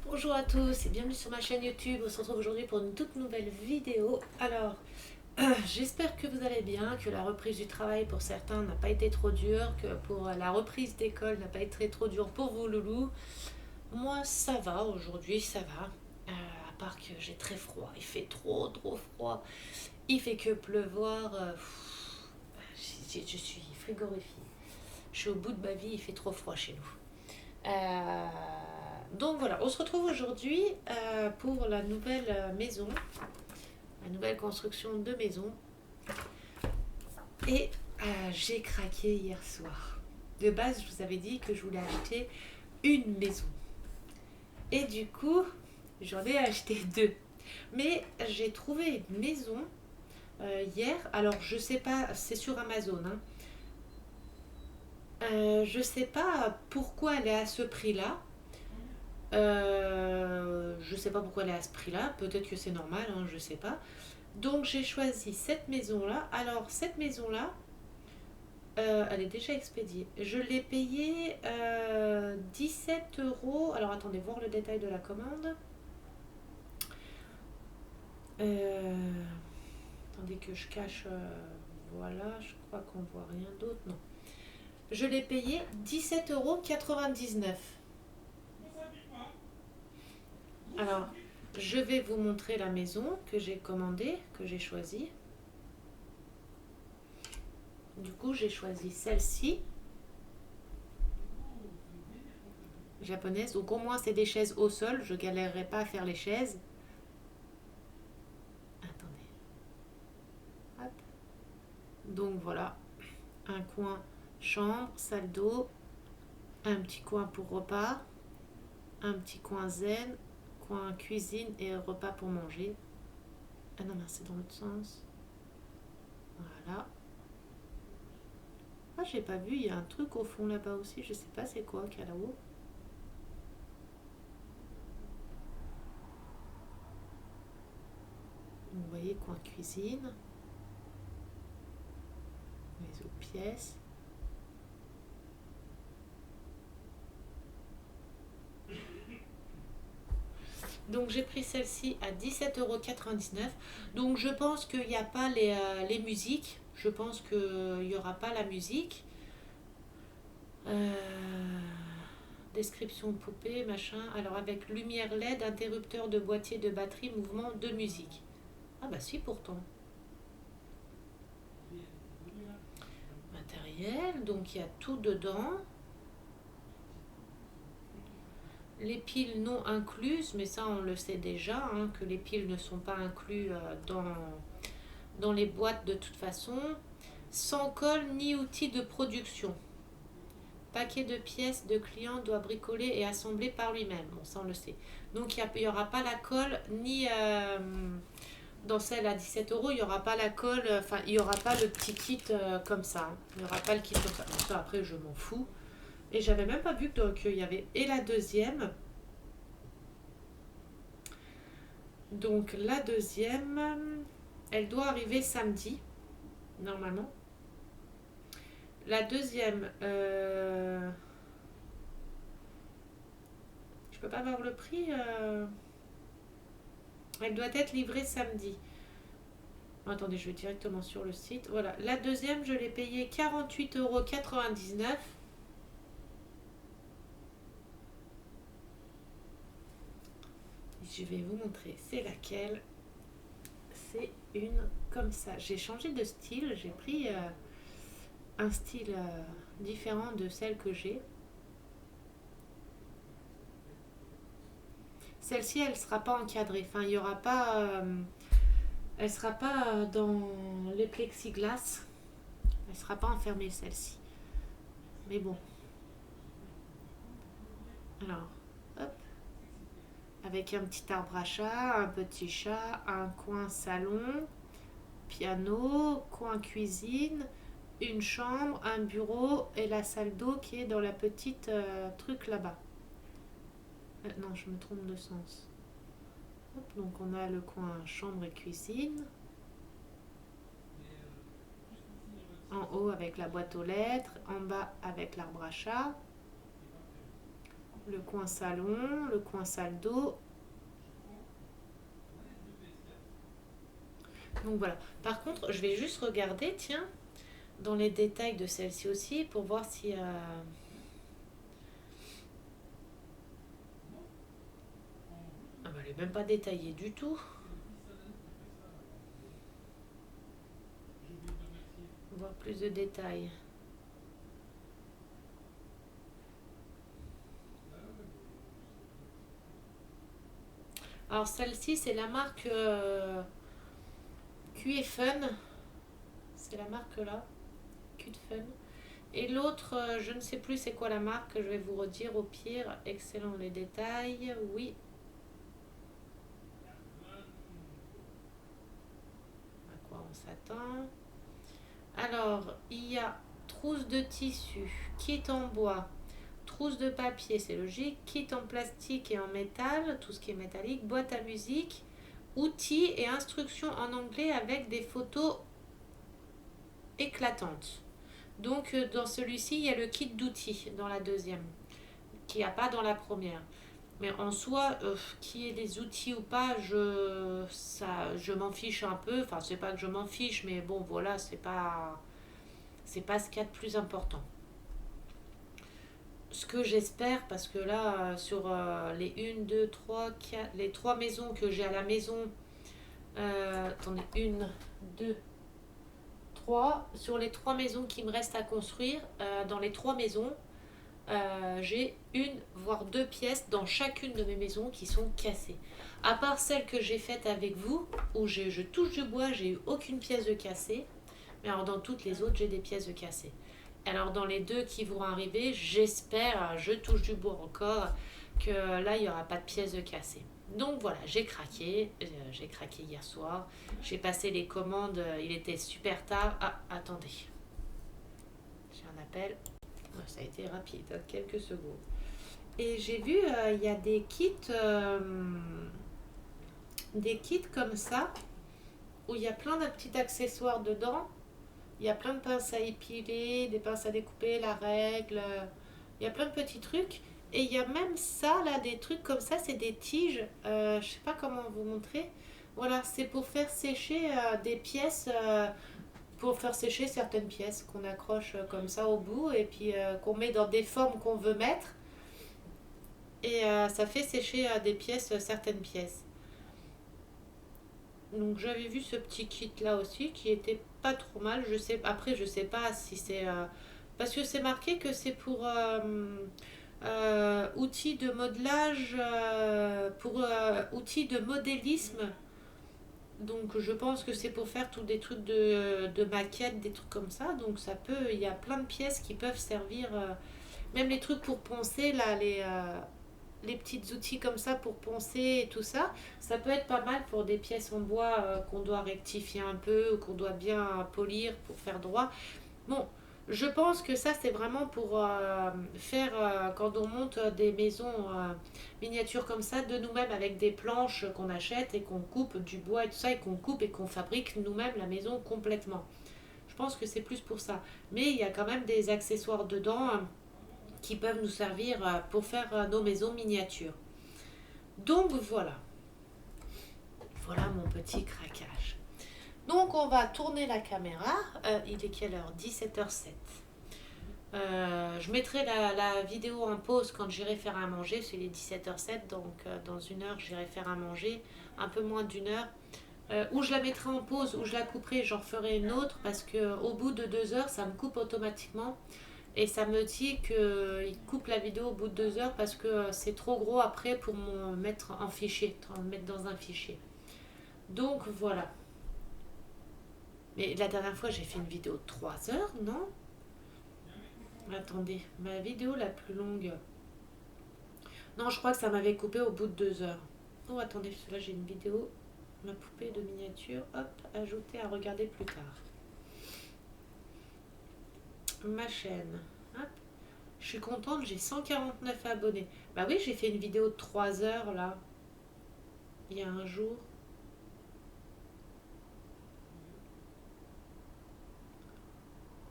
Bonjour à tous et bienvenue sur ma chaîne YouTube. On se retrouve aujourd'hui pour une toute nouvelle vidéo. Alors, j'espère que vous allez bien, que la reprise du travail pour certains n'a pas été trop dure, que pour la reprise d'école n'a pas été trop dure pour vous, loulou. Moi, ça va aujourd'hui, ça va. À part que j'ai très froid, il fait trop froid. Il fait que pleuvoir. Je suis frigorifiée. Je suis au bout de ma vie, il fait trop froid chez nous. Donc voilà, on se retrouve aujourd'hui pour la nouvelle maison, la nouvelle construction de maison. Et j'ai craqué hier soir. De base, je vous avais dit que je voulais acheter une maison. Et du coup, j'en ai acheté deux. Mais j'ai trouvé une maison hier. Alors, je sais pas, c'est sur Amazon. Hein. Je sais pas pourquoi elle est à ce prix-là. Je sais pas pourquoi elle est à ce prix-là. Peut-être que c'est normal, hein, je sais pas. Donc j'ai choisi cette maison-là. Alors cette maison-là, elle est déjà expédiée. Je l'ai payée 17 euros. Alors attendez, voir le détail de la commande. Attendez que je cache. Voilà, je crois qu'on voit rien d'autre. Non. Je l'ai payé 17,99 €. Alors, je vais vous montrer la maison que j'ai commandée, que j'ai choisie. Du coup, j'ai choisi celle-ci, japonaise. Donc au moins, c'est des chaises au sol. Je galérerai pas à faire les chaises. Attendez. Hop. Donc voilà, un coin chambre, salle d'eau, un petit coin pour repas, un petit coin zen, coin cuisine et repas pour manger. Ah non, c'est dans l'autre sens. Voilà. Ah, j'ai pas vu, il y a un truc au fond là-bas aussi. Je sais pas c'est quoi qu'il y a là-haut. Donc, vous voyez, coin cuisine, les autres pièces. Donc j'ai pris celle-ci à 17,99 €. Donc je pense qu'il n'y a pas les musiques. Je pense qu'il n'y aura pas la musique. Euh, Description poupée, machin. Alors avec lumière LED, interrupteur de boîtier de batterie, mouvement de musique. Ah bah si pourtant. Matériel, donc il y a tout dedans. Les piles non incluses, mais ça on le sait déjà, hein, que les piles ne sont pas inclus dans les boîtes de toute façon. Sans colle ni outil de production. Paquet de pièces de client doit bricoler et assembler par lui-même. Bon, ça on le sait. Donc il n'y aura pas la colle, ni dans celle à 17 €, il n'y aura pas la colle, enfin il n'y aura pas le petit kit comme ça. Hein. Il n'y aura pas le kit comme ça. Bon, ça après je m'en fous. Et j'avais même pas vu qu'il y avait et la deuxième. Donc la deuxième, elle doit arriver samedi, normalement. La deuxième, je peux pas avoir le prix. Elle doit être livrée samedi. Attendez, je vais directement sur le site. Voilà, la deuxième, je l'ai payée 48,99 €. Je vais vous montrer, c'est laquelle. C'est une comme ça. J'ai changé de style, j'ai pris un style différent de celle que j'ai. Celle-ci, elle ne sera pas encadrée. Enfin, il y aura pas. Elle ne sera pas dans les plexiglas. Elle ne sera pas enfermée, celle-ci. Mais bon. Alors, hop. Avec un petit arbre à chat, un petit chat, un coin salon, piano, coin cuisine, une chambre, un bureau et la salle d'eau qui est dans la petite truc là-bas. Non, je me trompe de sens. Hop, donc on a le coin chambre et cuisine. En haut avec la boîte aux lettres, en bas avec l'arbre à chat. le coin salon, le coin salle d'eau. Donc voilà. Par contre, je vais juste regarder, tiens, dans les détails de celle-ci aussi pour voir si... Ah bah, elle est même pas détaillée du tout. Voir plus de détails. Alors celle-ci, c'est la marque QFun. C'est la marque là. QFun. Et l'autre, je ne sais plus c'est quoi la marque, je vais vous redire au pire. Excellent les détails, oui. À quoi on s'attend? Alors, il y a trousse de tissu, kit en bois, trousse de papier, c'est logique, kit en plastique et en métal, tout ce qui est métallique, boîte à musique, outils et instructions en anglais avec des photos éclatantes. Donc, dans celui-ci, il y a le kit d'outils dans la deuxième, qu'il n'y a pas dans la première. Mais en soi, qu'il y ait des outils ou pas, je m'en fiche un peu. Enfin, c'est pas que je m'en fiche, mais bon, voilà, c'est pas ce qu'il y a de plus important. Ce que j'espère, parce que là, sur les 1, 2, 3, 4, les 3 maisons que j'ai à la maison, attendez, 1, 2, 3, sur les 3 maisons qui me restent à construire, dans les 3 maisons, j'ai une voire 2 pièces dans chacune de mes maisons qui sont cassées. À part celle que j'ai faite avec vous, où je touche du bois, j'ai eu aucune pièce de cassée. Mais alors dans toutes les autres, j'ai des pièces de cassées. Alors dans les 2 qui vont arriver, j'espère, je touche du bois encore, que là, il n'y aura pas de pièces de cassées. Donc voilà, j'ai craqué hier soir. J'ai passé les commandes, il était super tard. Ah, attendez, j'ai un appel. Ça a été rapide, quelques secondes. Et j'ai vu, il y a des kits comme ça, où il y a plein de petits accessoires dedans. Il y a plein de pinces à épiler, des pinces à découper, la règle. Il y a plein de petits trucs. Et il y a même ça, là, des trucs comme ça, c'est des tiges. Je sais pas comment vous montrer. Voilà, c'est pour faire sécher des pièces, pour faire sécher certaines pièces qu'on accroche comme ça au bout et puis qu'on met dans des formes qu'on veut mettre. Et ça fait sécher des pièces, certaines pièces. Donc j'avais vu ce petit kit là aussi qui était pas trop mal. Après je sais pas si c'est parce que c'est marqué que c'est pour outils de modelage, pour outils de modélisme. Donc je pense que c'est pour faire tous des trucs de maquettes, des trucs comme ça. Donc ça peut, il y a plein de pièces qui peuvent servir, même les trucs pour poncer là, les petits outils comme ça pour poncer et tout ça, ça peut être pas mal pour des pièces en bois qu'on doit rectifier un peu, qu'on doit bien polir pour faire droit. Bon, je pense que ça c'est vraiment pour faire quand on monte des maisons miniatures comme ça de nous-mêmes avec des planches qu'on achète et qu'on coupe du bois et tout ça et qu'on coupe et qu'on fabrique nous-mêmes la maison complètement. Je pense que c'est plus pour ça. Mais il y a quand même des accessoires dedans qui peuvent nous servir pour faire nos maisons miniatures. Donc voilà, voilà mon petit craquage. Donc on va tourner la caméra. Il est quelle heure? 17h07. Je mettrai la vidéo en pause quand j'irai faire à manger. C'est les 17h07, donc dans une heure j'irai faire à manger, un peu moins d'une heure. Ou je la mettrai en pause, ou je la couperai, j'en ferai une autre parce que au bout de 2 heures, ça me coupe automatiquement. Et ça me dit qu'il coupe la vidéo au bout de 2 heures parce que c'est trop gros après pour me mettre en fichier, me mettre dans un fichier. Donc voilà. Mais la dernière fois, j'ai fait une vidéo de 3 heures, non? Attendez, ma vidéo la plus longue. Non, je crois que ça m'avait coupé au bout de 2 heures. Oh, attendez, parce que là j'ai une vidéo, ma poupée de miniature, hop, ajoutée à regarder plus tard. Ma chaîne, hop. Je suis contente, j'ai 149 abonnés. Bah oui, j'ai fait une vidéo de 3 heures là, il y a un jour.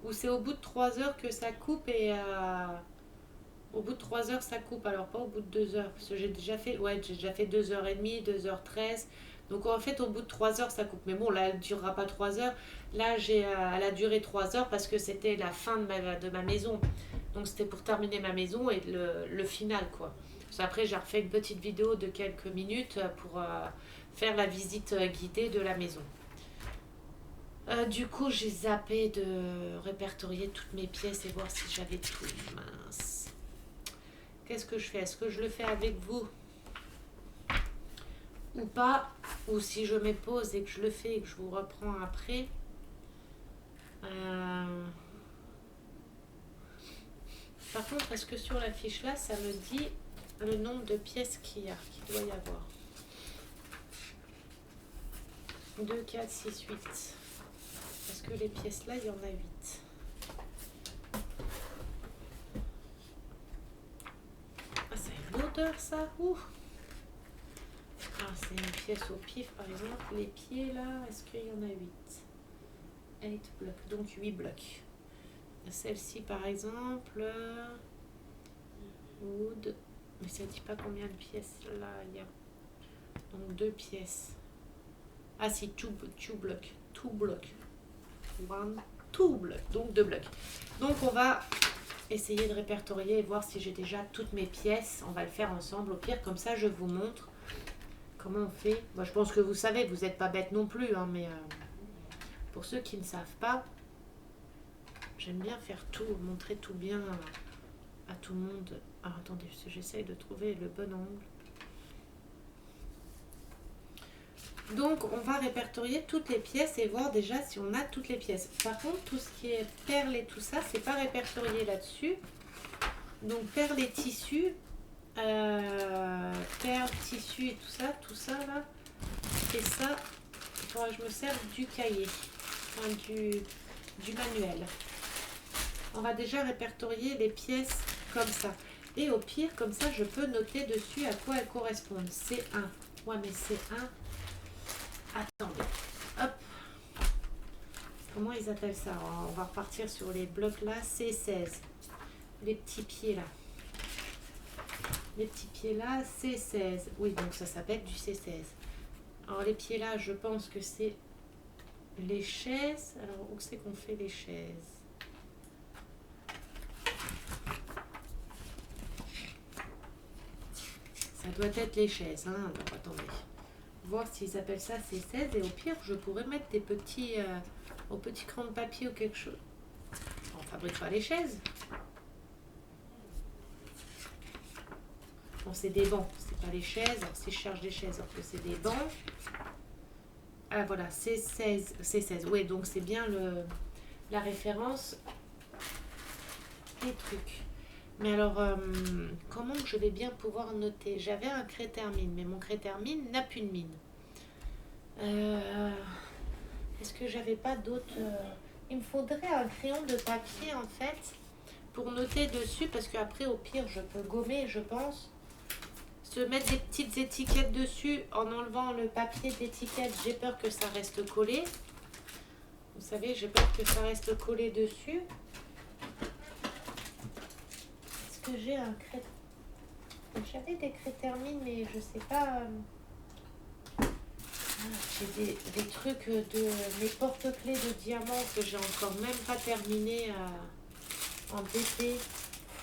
Où c'est au bout de 3 heures que ça coupe et Au bout de 3 heures, ça coupe. Alors, pas au bout de 2 heures. Parce que j'ai déjà fait, ouais, j'ai déjà fait 2h30, 2h13. Donc, en fait, au bout de 3 heures, ça coupe. Mais bon, là, elle ne durera pas 3 heures. Là, elle a duré 3 heures parce que c'était la fin de ma maison. Donc, c'était pour terminer ma maison et le final, quoi. Parce qu'après, j'ai refait une petite vidéo de quelques minutes pour faire la visite guidée de la maison. Du coup, j'ai zappé de répertorier toutes mes pièces et voir si j'avais tout. Mince. Qu'est-ce que je fais? Est-ce que je le fais avec vous ou pas? Ou si je me pose et que je le fais et que je vous reprends après. Par contre, est-ce que sur la fiche là, ça me dit le nombre de pièces qu'il doit y avoir? 2, 4, 6, 8. Parce que les pièces là, il y en a 8. Ah, c'est une lourdeur ça. Ouh. Ah, c'est une pièce au pif par exemple. Les pieds là, est-ce qu'il y en a 8? 8 blocs, donc 8 blocs. Celle-ci par exemple, wood, mais ça ne dit pas combien de pièces là il y a. Donc 2 pièces. Ah si, 2 blocs. 2 blocs. 2 blocs, donc 2 blocs. Donc on va essayer de répertorier et voir si j'ai déjà toutes mes pièces. On va le faire ensemble au pire, comme ça je vous montre comment on fait. Moi je pense que vous savez, vous n'êtes pas bête non plus, hein, mais pour ceux qui ne savent pas, j'aime bien faire tout, montrer tout bien à tout le monde. Alors attendez, j'essaye de trouver le bon angle. Donc on va répertorier toutes les pièces et voir déjà si on a toutes les pièces. Par contre, tout ce qui est perles et tout ça, c'est pas répertorié là-dessus. Donc perles et tissus, perles, tissus et tout ça là. Et ça, il faudra que je me serve du cahier, enfin, du manuel. On va déjà répertorier les pièces comme ça. Et au pire, comme ça, je peux noter dessus à quoi elles correspondent. C1. Ouais, mais C1. Attendez. Hop. Comment ils appellent ça? On va repartir sur les blocs là. C16. Les petits pieds là. Les petits pieds là, C16. Oui, donc ça s'appelle du C16. Alors les pieds là, je pense que c'est les chaises. Alors où c'est qu'on fait les chaises? Ça doit être les chaises. Hein. Alors attendez. Voir s'ils appellent ça C16. Et au pire, je pourrais mettre des petits, au petit crayon de papier ou quelque chose. On fabrique pas les chaises. Bon, c'est des bancs, c'est pas les chaises. Alors, si je cherche des chaises, alors que c'est des bancs. Ah voilà, C16. Oui, donc c'est bien la référence des trucs. Mais alors, comment je vais bien pouvoir noter? J'avais un craie-termine, mais mon craie-termine n'a plus de mine. Est-ce que j'avais pas d'autres... Il me faudrait un crayon de papier, en fait, pour noter dessus, parce qu'après, au pire, je peux gommer, je pense. Se mettre des petites étiquettes dessus en enlevant le papier d'étiquette. J'ai peur que ça reste collé. Vous savez, j'ai peur que ça reste collé dessus. Est-ce que j'ai un craie... J'avais des craie-termines, mais je sais pas... J'ai des trucs de mes porte-clés de diamants que j'ai encore même pas terminé en DP.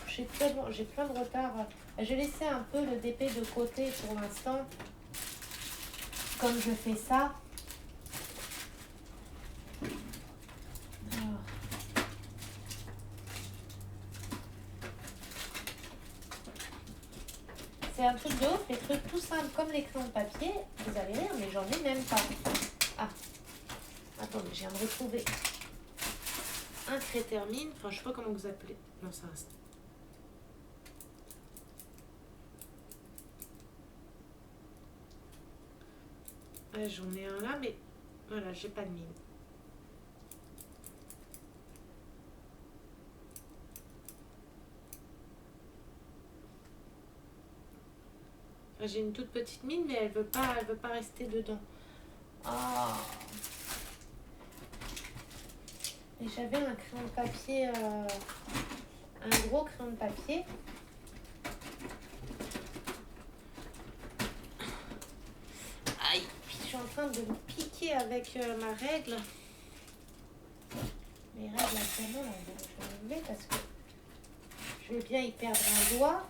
J'ai plein de retard. J'ai laissé un peu le DP de côté pour l'instant. Comme je fais ça. C'est un truc de ouf, les trucs tout simples comme les crayons de papier. Vous allez rire, mais j'en ai même pas. Ah, attendez, je viens de retrouver un craie-termine. Enfin, je sais pas comment vous appelez. Non, c'est un... Ouais, j'en ai un là, mais voilà, j'ai pas de mine. Enfin, j'ai une toute petite mine, mais elle veut pas rester dedans. Ah. Et j'avais un crayon de papier, un gros crayon de papier. suis en train de me piquer avec ma règle. Mes règles actuellement, là, je vais enlever parce que je vais bien y perdre un doigt.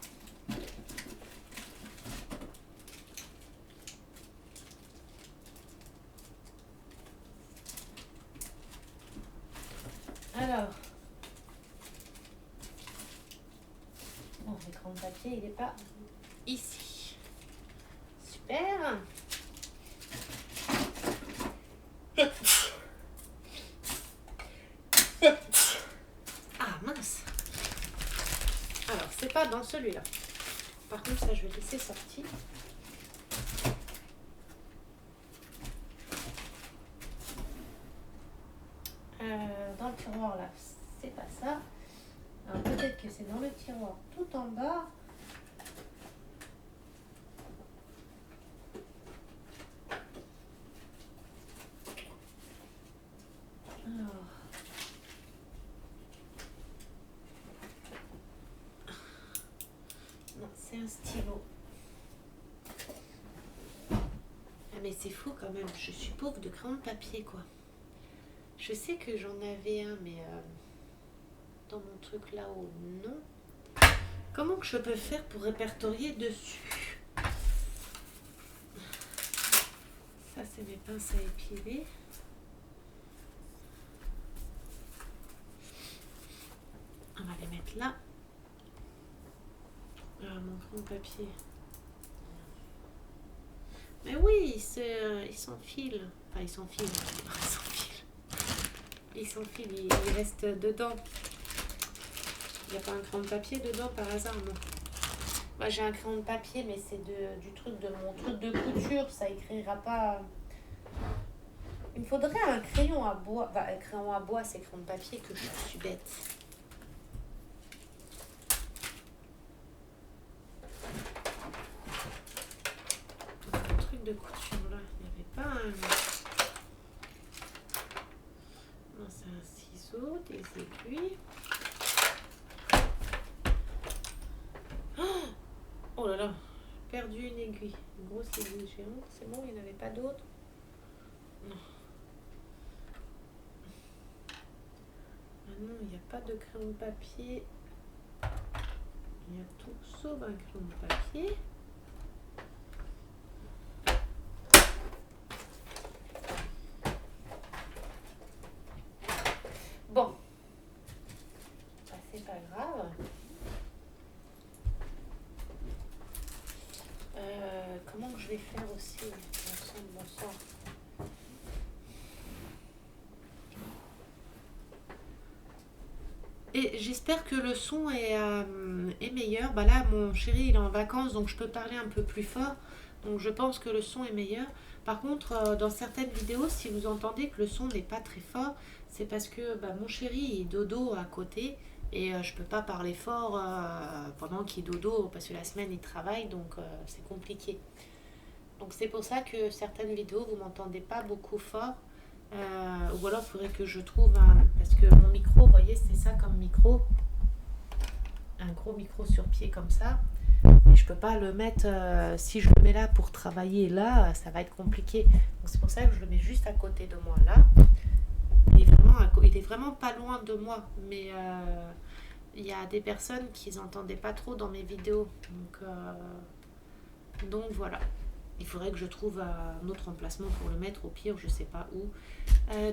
Alors, bon, l'écran de papier, il n'est pas ici. Super. Ah mince. Alors, c'est pas dans celui-là. Par contre, ça, je vais laisser sortir. Dans le tiroir, là, c'est pas ça. Alors, peut-être que c'est dans le tiroir tout en bas. Alors. Non, c'est un stylo. Ah, mais c'est fou quand même. Je suis pauvre de crayon de papier, quoi. Je sais que j'en avais un, mais dans mon truc là-haut, non. Comment que je peux faire pour répertorier dessus? Ça, c'est mes pinces à épiler. On va les mettre là. Mon crayon de papier. Mais oui, il s'enfile. Enfin, il s'enfile. Il s'enfile, il reste dedans. Il n'y a pas un crayon de papier dedans par hasard, non? Moi, j'ai un crayon de papier, mais c'est du truc de mon truc de couture. Ça écrira pas. Il me faudrait un crayon à bois. Bah, un crayon à bois, c'est crayon de papier que je suis bête. Un truc de couture là, il n'y avait pas un. Non, c'est un ciseau, des aiguilles. Oh là là, perdu une aiguille. Une grosse aiguille géante. C'est bon, il n'y en avait pas d'autres? Non. Ah non, il n'y a pas de crayon de papier. Il y a tout sauf un crayon de papier. Bon. Bah, c'est pas grave. Comment je vais faire aussi? Bon sang. Et j'espère que le son est meilleur. Bah là, mon chéri, il est en vacances, donc je peux parler un peu plus fort. Donc je pense que le son est meilleur. Par contre, dans certaines vidéos, si vous entendez que le son n'est pas très fort, c'est parce que mon chéri est dodo à côté. Et je peux pas parler fort pendant qu'il dodo, parce que la semaine, il travaille, donc c'est compliqué. Donc c'est pour ça que certaines vidéos, vous m'entendez pas beaucoup fort. Ou alors il faudrait que je trouve un... Parce que mon micro, vous voyez, c'est ça comme micro. Un gros micro sur pied comme ça. Et je peux pas le mettre... si je le mets là pour travailler là, ça va être compliqué. Donc c'est pour ça que je le mets juste à côté de moi là. Il est vraiment pas loin de moi. Mais il y a des personnes qui n'entendaient pas trop dans mes vidéos. Donc voilà. Il faudrait que je trouve un autre emplacement pour le mettre, au pire, je sais pas où.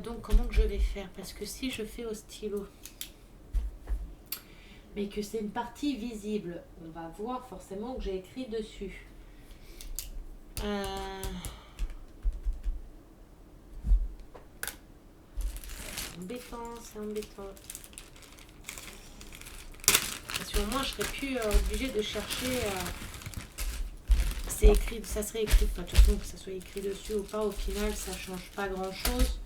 Donc comment que je vais faire? Parce que si je fais au stylo, mais que c'est une partie visible, on va voir forcément que j'ai écrit dessus. C'est embêtant. Parce qu'au moins, je serais plus obligée de chercher... c'est écrit, ça serait écrit, de toute façon, que ça soit écrit dessus ou pas, au final, ça change pas grand-chose.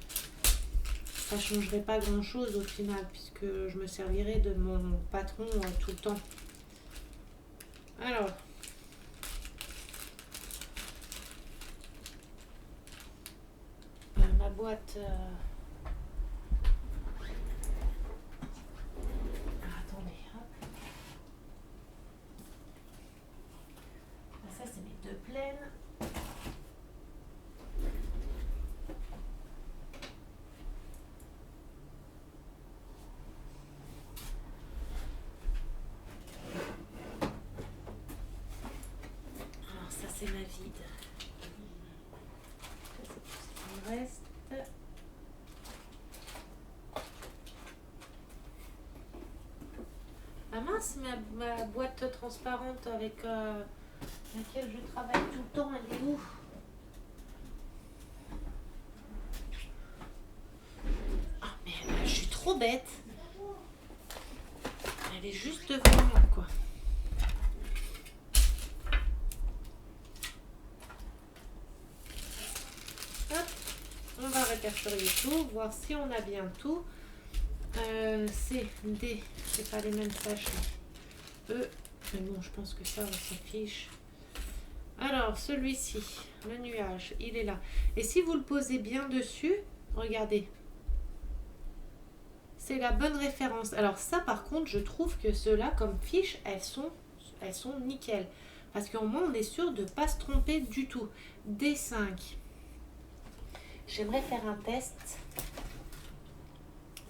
Ça changerait pas grand-chose au final, puisque je me servirais de mon patron tout le temps. Alors... ma boîte... attendez, hop. Ça, c'est mes deux plaines. la vide. Ça, c'est tout ce qui me reste. Ah mince, ma boîte transparente avec laquelle je travaille tout le temps, elle est où? Ah mais je suis trop bête. Elle est juste devant moi, quoi. Hop, on va répertorier tout, voir si on a bien tout. C, D, c'est pas les mêmes sachets. E, mais bon, je pense que ça, on s'en fiche. Alors, celui-ci, le nuage, il est là. Et si vous le posez bien dessus, regardez. C'est la bonne référence. Alors ça, par contre, je trouve que ceux-là, comme fiches, elles sont nickel. Parce qu'au moins, on est sûr de ne pas se tromper du tout. D5. J'aimerais faire un test.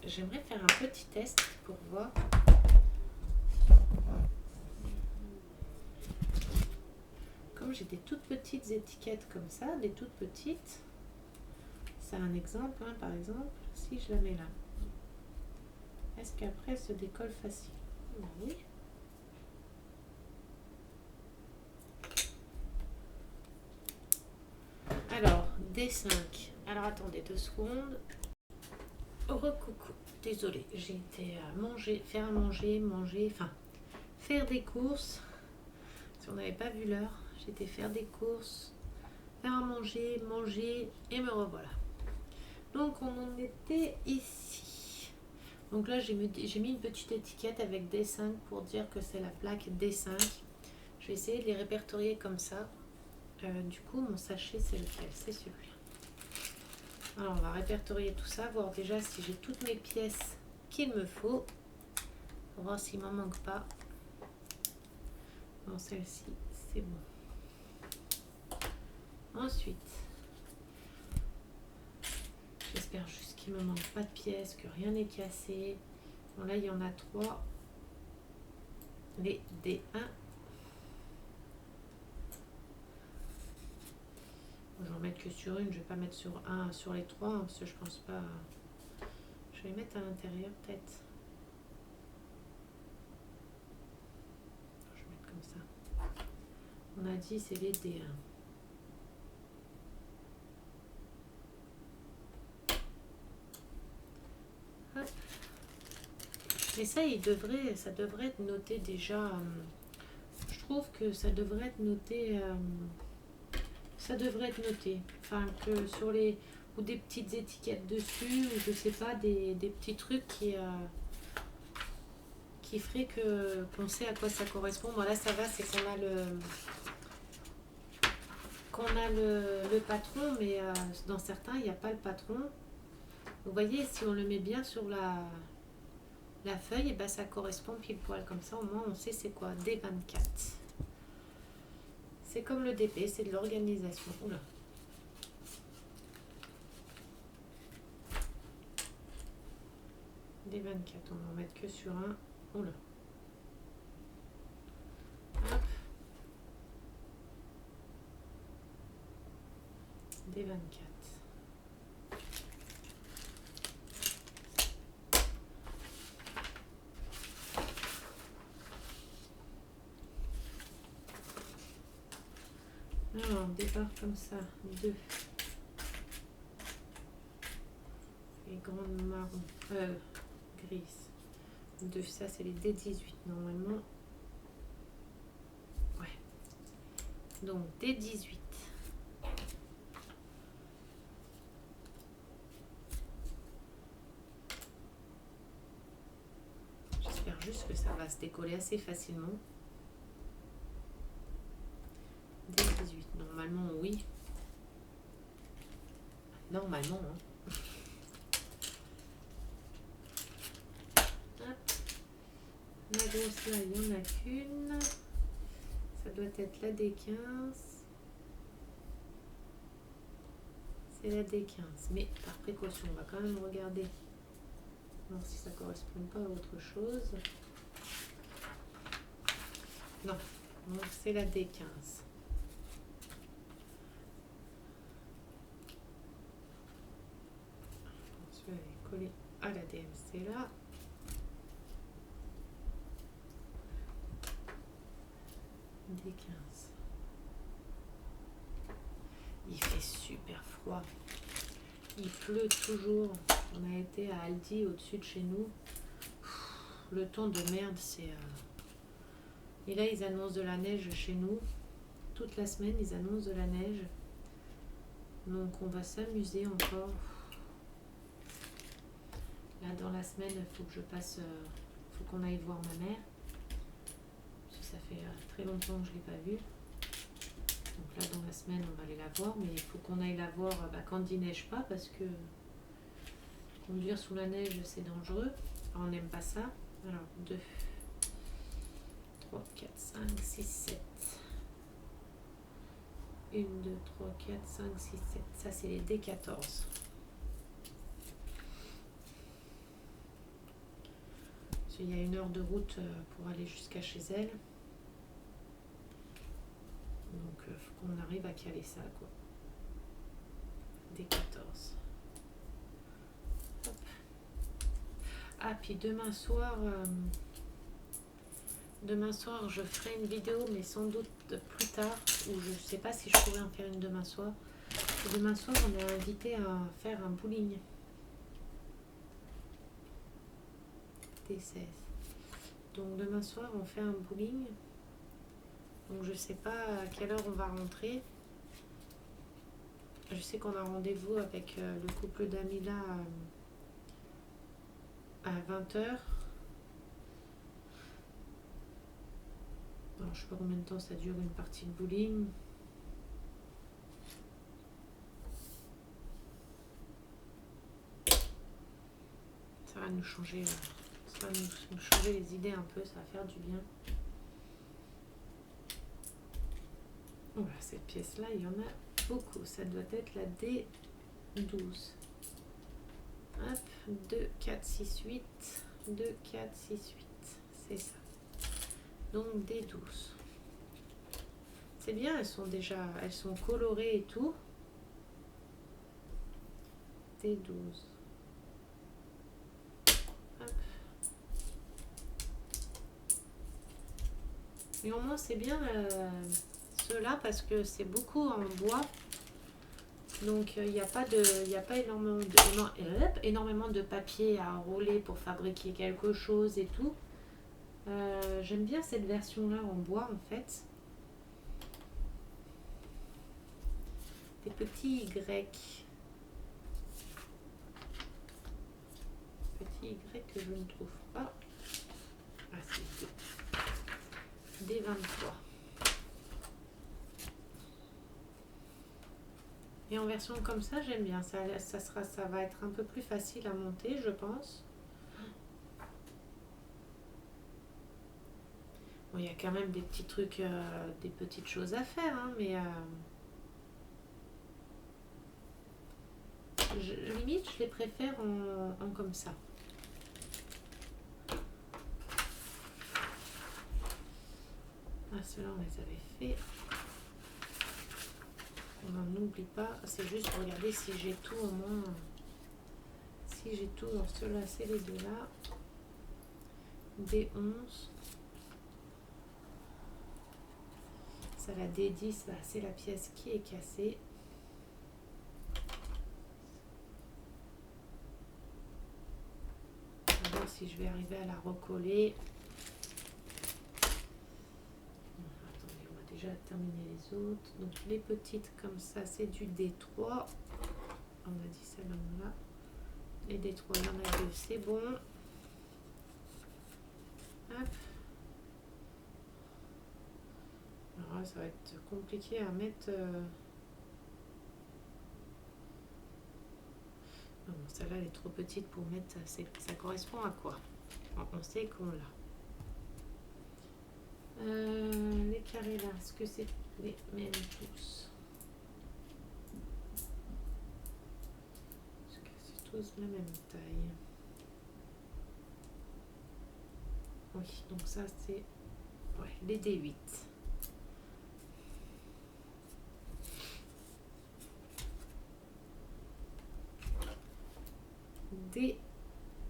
J'aimerais faire un petit test pour voir. Comme j'ai des toutes petites étiquettes comme ça, des toutes petites. C'est un exemple, hein, par exemple, si je la mets là. Est-ce qu'après elle se décolle facile? Oui. Alors, D5. Alors attendez 2 secondes. Recoucou. Désolée, j'ai été manger, faire à manger, enfin, faire des courses. Si on n'avait pas vu l'heure, j'ai été faire des courses, faire à manger, manger et me revoilà. Donc on en était ici. Donc là j'ai mis une petite étiquette avec D5 pour dire que c'est la plaque D5. Je vais essayer de les répertorier comme ça. Du coup mon sachet c'est lequel? C'est celui-là. Alors on va répertorier tout ça, voir déjà si j'ai toutes mes pièces qu'il me faut. Pour voir s'il m'en manque pas. Bon, celle-ci c'est bon. Ensuite, j'espère juste qu'il ne me manque pas de pièces, que rien n'est cassé. Bon là il y en a 3. Les D1. Je vais en mettre que sur une, je vais pas mettre sur un, sur les 3, hein, parce que je pense pas. Je vais les mettre à l'intérieur peut-être. Je vais mettre comme ça. On a dit c'est les D1. Hop. Et ça, ça devrait être noté déjà. Je trouve que ça devrait être noté. Ça devrait être noté. Enfin, que sur les. Ou des petites étiquettes dessus, ou je sais pas, des petits trucs qui ferait qu'on sait à quoi ça correspond. Bon là ça va, c'est qu'on a le patron, mais dans certains il n'y a pas le patron. Vous voyez, si on le met bien sur la feuille, et ben ça correspond pile poil comme ça, au moins on sait c'est quoi. D24. C'est comme le DP, c'est de l'organisation. Oula. D24, on va en mettre que sur un. Oula. Hop. D24. Alors, on départ comme ça. 2. Les grandes marron. Grises. 2, ça c'est les D18 normalement. Ouais. Donc D18. J'espère juste que ça va se décoller assez facilement. D18, normalement oui. Normalement, hein. Hop. La grosse là, il n'y en a qu'une. Ça doit être la D15. C'est la D15. Mais par précaution, on va quand même regarder. Voir si ça ne correspond pas à autre chose. Non, donc c'est la D15. Je vais coller à la DMC là. D15. Il fait super froid. Il pleut toujours. On a été à Aldi au-dessus de chez nous. Le temps de merde, c'est... Et là, ils annoncent de la neige chez nous. Toute la semaine, ils annoncent de la neige. Donc, on va s'amuser encore. Là, dans la semaine, il faut que je passe... faut qu'on aille voir ma mère. Parce que ça fait très longtemps que je ne l'ai pas vue. Donc là, dans la semaine, on va aller la voir. Mais il faut qu'on aille la voir quand il neige pas. Parce que conduire sous la neige, c'est dangereux. On n'aime pas ça. Alors, 2, 3, 4, 5, 6, 7. 1, 2, 3, 4, 5, 6, 7. Ça, c'est les D14. Il y a 1 heure de route pour aller jusqu'à chez elle. Donc, il faut qu'on arrive à caler ça, quoi. D14. Hop. Ah, puis demain soir, je ferai une vidéo, mais sans doute plus tard, ou je ne sais pas si je pourrais en faire une demain soir. Et demain soir, on est invité à faire un bowling. D16. Donc demain soir, on fait un bowling. Donc je ne sais pas à quelle heure on va rentrer. Je sais qu'on a rendez-vous avec le couple d'amis là à 20h. Alors, je ne sais pas combien de temps ça dure une partie de bowling. Ça va nous changer, ça va nous changer les idées un peu, ça va faire du bien. Voilà, cette pièce-là, il y en a beaucoup. Ça doit être la D12. Hop, 2, 4, 6, 8. 2, 4, 6, 8. C'est ça. Donc D12. C'est bien, elles sont colorées et tout. D12. Hop. Et au moins c'est bien ceux-là parce que c'est beaucoup en bois. Donc il n'y a pas énormément de papier à enrouler pour fabriquer quelque chose et tout. J'aime bien cette version-là en bois en fait. Des petits Y. Petits Y que je ne trouve pas. Ah, c'est des 23. Et en version comme ça, j'aime bien. Ça va être un peu plus facile à monter, je pense. Bon, il y a quand même des petits trucs, des petites choses à faire, hein, mais limite, je les préfère en comme ça. Ah, ceux-là, on les avait fait. On n'en oublie pas. C'est juste pour regarder si j'ai tout au moins. Si j'ai tout. Alors, ceux-là, c'est les deux-là. D11. Ça, la D10, bah, c'est la pièce qui est cassée. On va voir si je vais arriver à la recoller. Attendez, on va déjà terminer les autres. Donc les petites comme ça, c'est du D3. On a dit celle-là. Les D3, il y en a deux, c'est bon. Hop. Alors là, ça va être compliqué à mettre. Non, celle-là, elle est trop petite pour mettre. Ça correspond à quoi? On sait qu'on l'a. Les carrés là, est-ce que c'est les mêmes tous? Est-ce que c'est tous la même taille? Oui, donc ça c'est les D8. des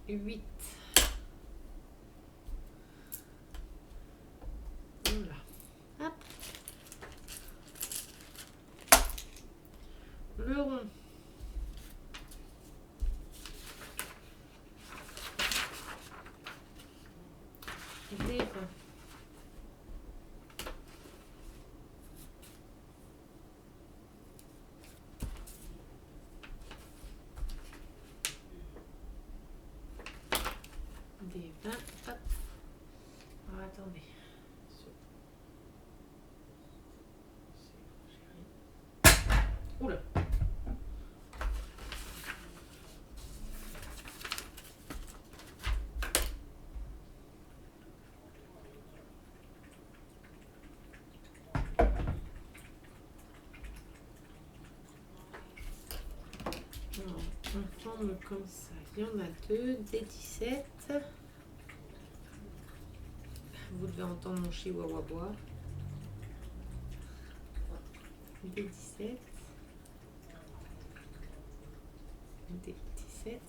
8. Voilà. Hop. Le rond. Des 20. Des 20. Hop. Alors, attendez. Oula. Alors, on forme comme ça. Il y en a deux, des 17. Vous devez entendre mon chihuahua boire. Des 17. Des 17.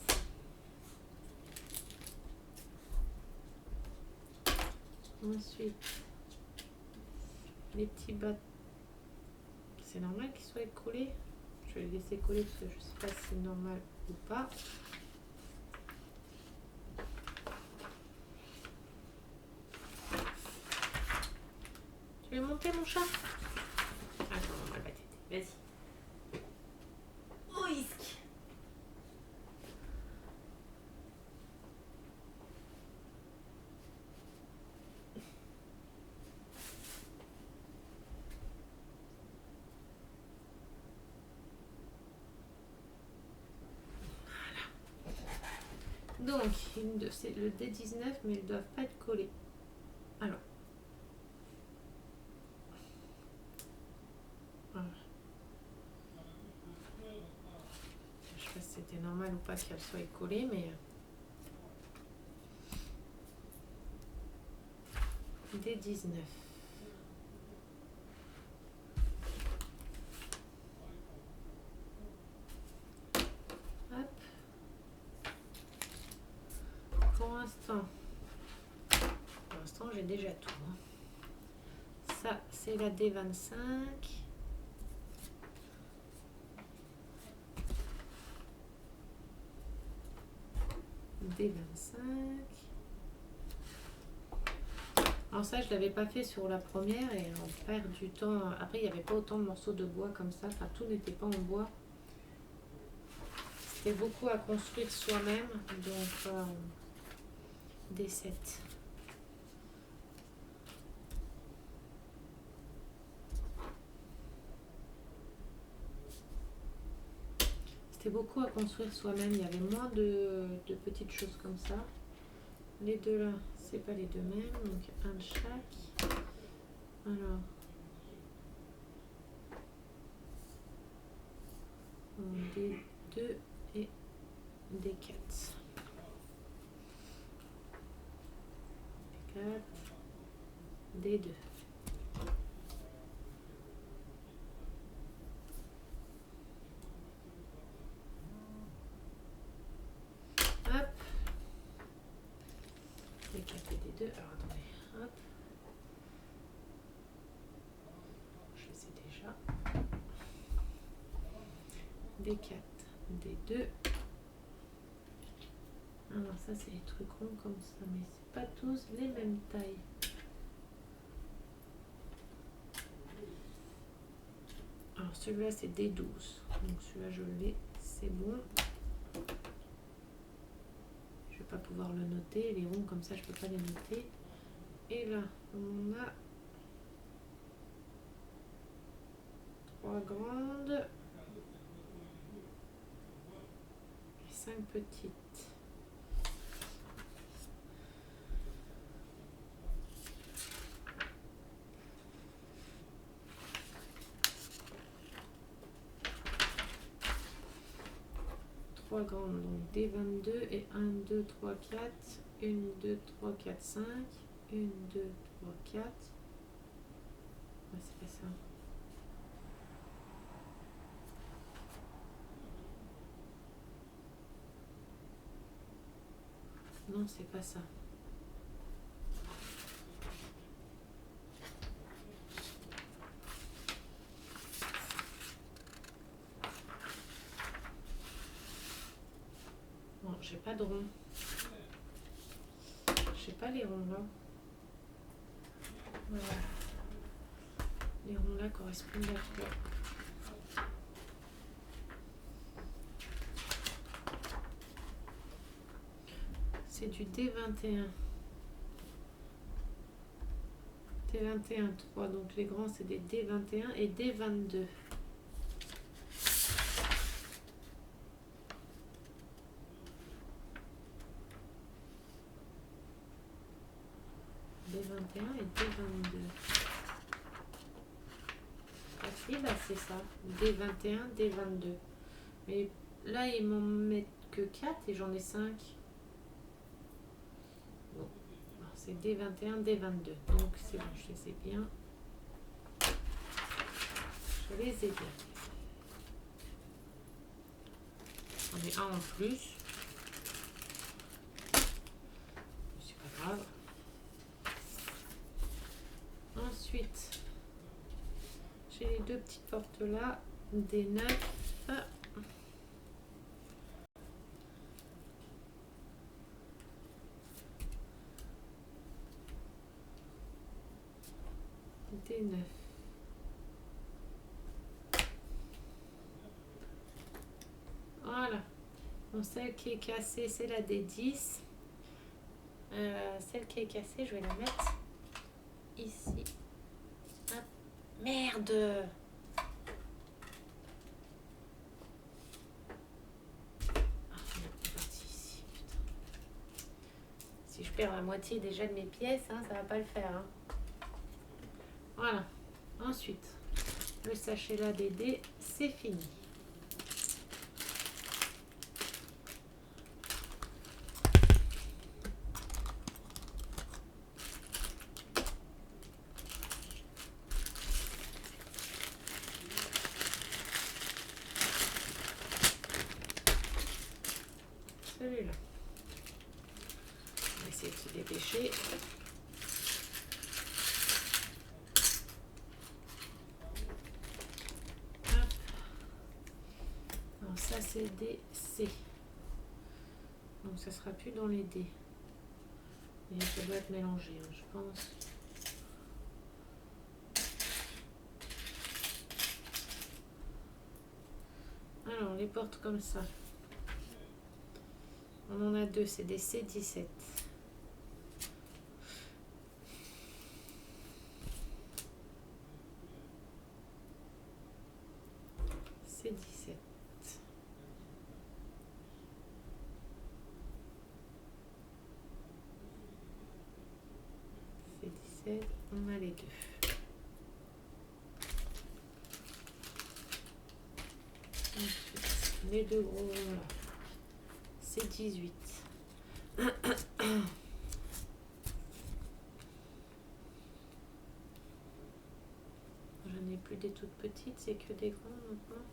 Ensuite, les petits bas. C'est normal qu'ils soient collés. Je vais les laisser coller parce que je ne sais pas si c'est normal ou pas. Tu veux monter mon chat? Attends, on va le battre. Vas-y. Oisque. Donc, c'est le D19, mais ils ne doivent pas être collés. Alors. Voilà. Je sais pas si c'était normal ou pas qu'elle soit collée, mais... D19. Hop. Pour l'instant, j'ai déjà tout. Ça, c'est la D25. D25. Alors ça, je ne l'avais pas fait sur la première et on perd du temps. Après, il n'y avait pas autant de morceaux de bois comme ça. Enfin, tout n'était pas en bois. C'était beaucoup à construire soi-même. Donc, D7. C'était beaucoup à construire soi-même. Il y avait moins de petites choses comme ça. Les deux là, c'est pas les deux mêmes. Donc, un de chaque. Alors. D2 et D4. D4. D2. Hop. D4 et D2. Alors attendez. Hop. Je les ai déjà. D4. D2. Alors ça c'est les trucs ronds comme ça, mais c'est pas tous les mêmes tailles. Alors celui-là c'est D12, donc celui-là je l'ai, c'est bon. Je vais pas pouvoir le noter, les ronds comme ça je peux pas les noter. Et là on a 3 grandes et 5 petites. Grandes, donc D22 et 1, 2, 3, 4, 1, 2, 3, 4, 5, 1, 2, 3, 4. Ouais, c'est pas ça. Non, c'est pas ça. Bon, j'ai pas de rond. J'ai pas les ronds là. Voilà. Les ronds là correspondent à quoi? C'est du D21. D21, 3. Donc les grands, c'est des D21 et D22. D21 et D22. Ah si, bah c'est ça. D21, D22. Mais là, ils m'en mettent que 4 et j'en ai 5. Bon, c'est D21, D22. Donc c'est bon, je les ai bien. Je les ai bien. J'en ai un en plus. C'est pas grave. Ensuite, j'ai les deux petites portes là, des 9. Des 9. Voilà. Bon, celle qui est cassée, c'est la des 10. Celle qui est cassée, je vais la mettre ici. Hop. Merde! Si je perds la moitié déjà de mes pièces, hein, ça va pas le faire. Hein. Voilà. Ensuite, le sachet là des dés, c'est fini. Celui-là. On va essayer de se dépêcher. Ça c'est des C. Donc ça sera plus dans les D. Et ça doit être mélangé, hein, je pense. Alors les portes comme ça. On en a deux, c'est des C17. C17. On a les deux. Ensuite, les deux gros là. C'est 18. J'en ai plus des toutes petites, c'est que des grands maintenant.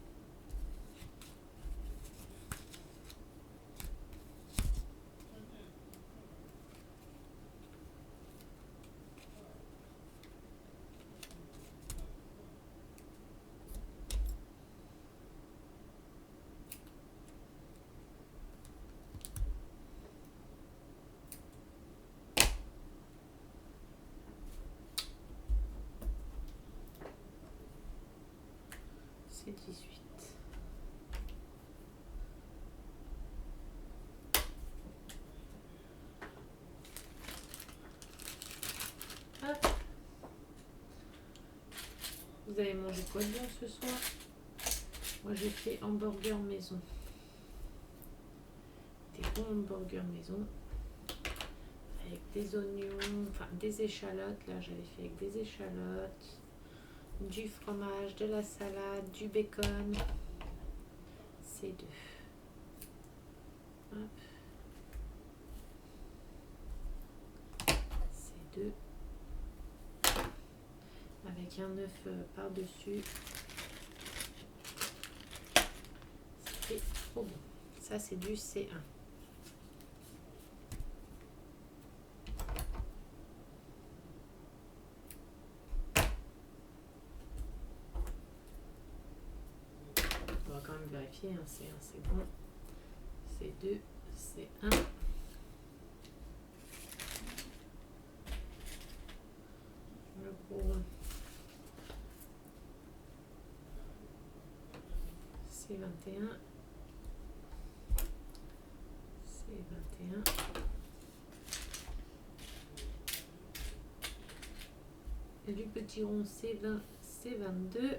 C'est 18. Hop. Vous avez mangé quoi de bon ce soir? Moi j'ai fait hamburger maison. Des bons hamburgers maison. Avec des oignons, enfin des échalotes. Là j'avais fait avec des échalotes. Du fromage, de la salade, du bacon. C'est deux. Hop. C'est deux. Avec un œuf par-dessus. C'est trop bon. Ça c'est du C1. quand même vérifier. Hein. C'est 1, c'est bon. C'est 2, c'est 1. Le gros. C'est 21. C'est 21. Et du petit rond, c'est 20, c'est 22.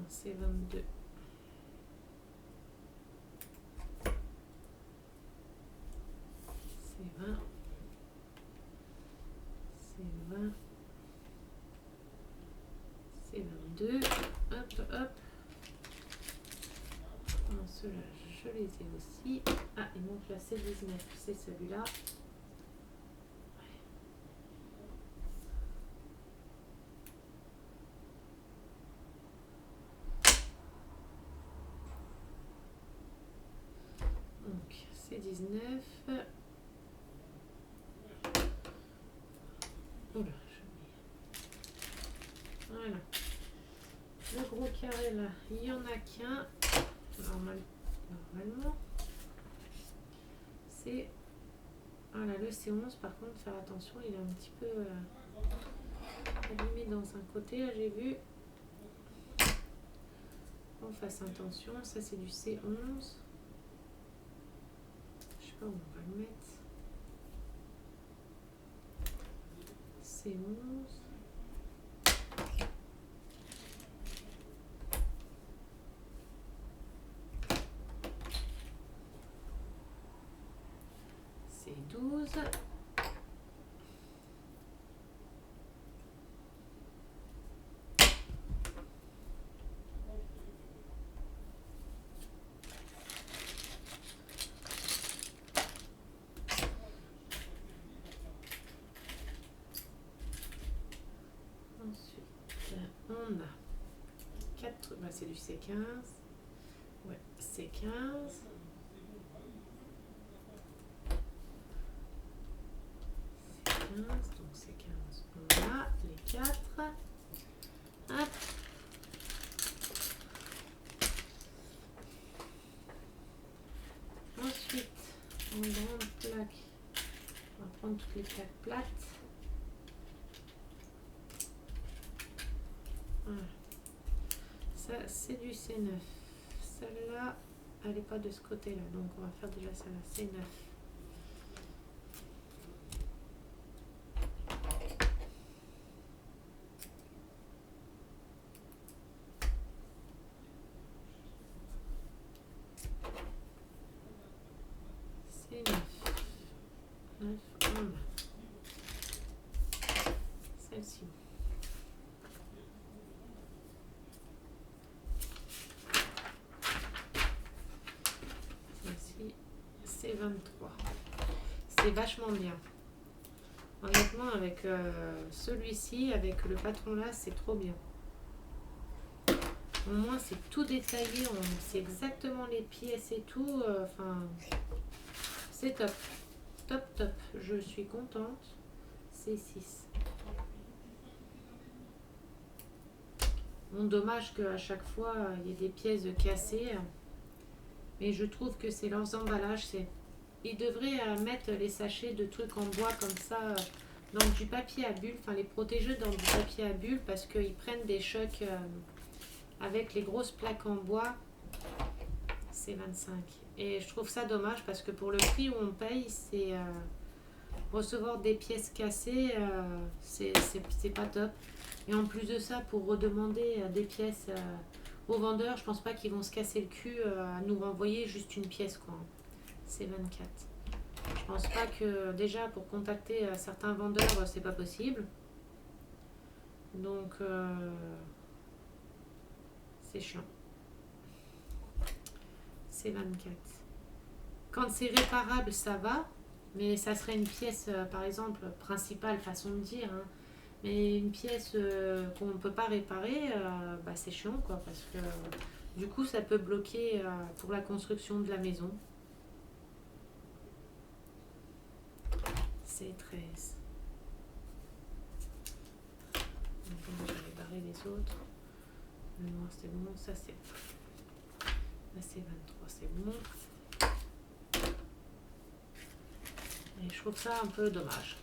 C'est 22. C'est 20. C'est 20. C'est 22. Hop, hop. Ceux-là, je les ai aussi. Ah, il manque là, c'est 19. C'est celui-là. Donc, c'est 19. Oula, voilà. Le gros carré là, il n'y en a qu'un. Normalement. C'est. Voilà, le C11, par contre, faire attention, il est un petit peu abîmé dans un côté, là j'ai vu. On fasse attention, ça c'est du C11. Je sais pas où on va le mettre. C11. C12. On a 4, bah c'est du C15, ouais, C15, donc C15, on a les 4, hop, ensuite, en grande plaque, on va prendre toutes les plaques plates. Voilà. Ça c'est du C9. Celle-là, elle n'est pas de ce côté-là, donc on va faire déjà celle-là, C9. C9. 9, on a. Celle-ci. C'est 23. C'est vachement bien. Honnêtement, avec celui-ci, avec le patron là, c'est trop bien. Au moins, c'est tout détaillé. On sait exactement les pièces et tout. Enfin, c'est top. Top, top. Je suis contente. C'est 6. Bon, dommage qu'à chaque fois, il y ait des pièces cassées. Mais je trouve que c'est leurs emballages. Ils devraient mettre les sachets de trucs en bois comme ça dans du papier à bulles. Enfin, les protéger dans du papier à bulles parce qu'ils prennent des chocs avec les grosses plaques en bois. C'est 25. Et je trouve ça dommage parce que pour le prix où on paye, c'est recevoir des pièces cassées, c'est pas top. Et en plus de ça, pour redemander des pièces aux vendeurs, je pense pas qu'ils vont se casser le cul à nous renvoyer juste une pièce, quoi. C'est 24. Je pense pas que déjà pour contacter certains vendeurs, c'est pas possible. Donc c'est chiant. C'est 24. Quand c'est réparable, ça va. Mais ça serait une pièce, par exemple, principale, façon de dire. Hein. Mais une pièce qu'on ne peut pas réparer, bah, c'est chiant, quoi. Parce que Du coup, ça peut bloquer pour la construction de la maison. C13. Donc, j'avais barré les autres. Le noir, c'est bon. Ça, c'est bon. La C23, c'est bon. Et je trouve ça un peu dommage.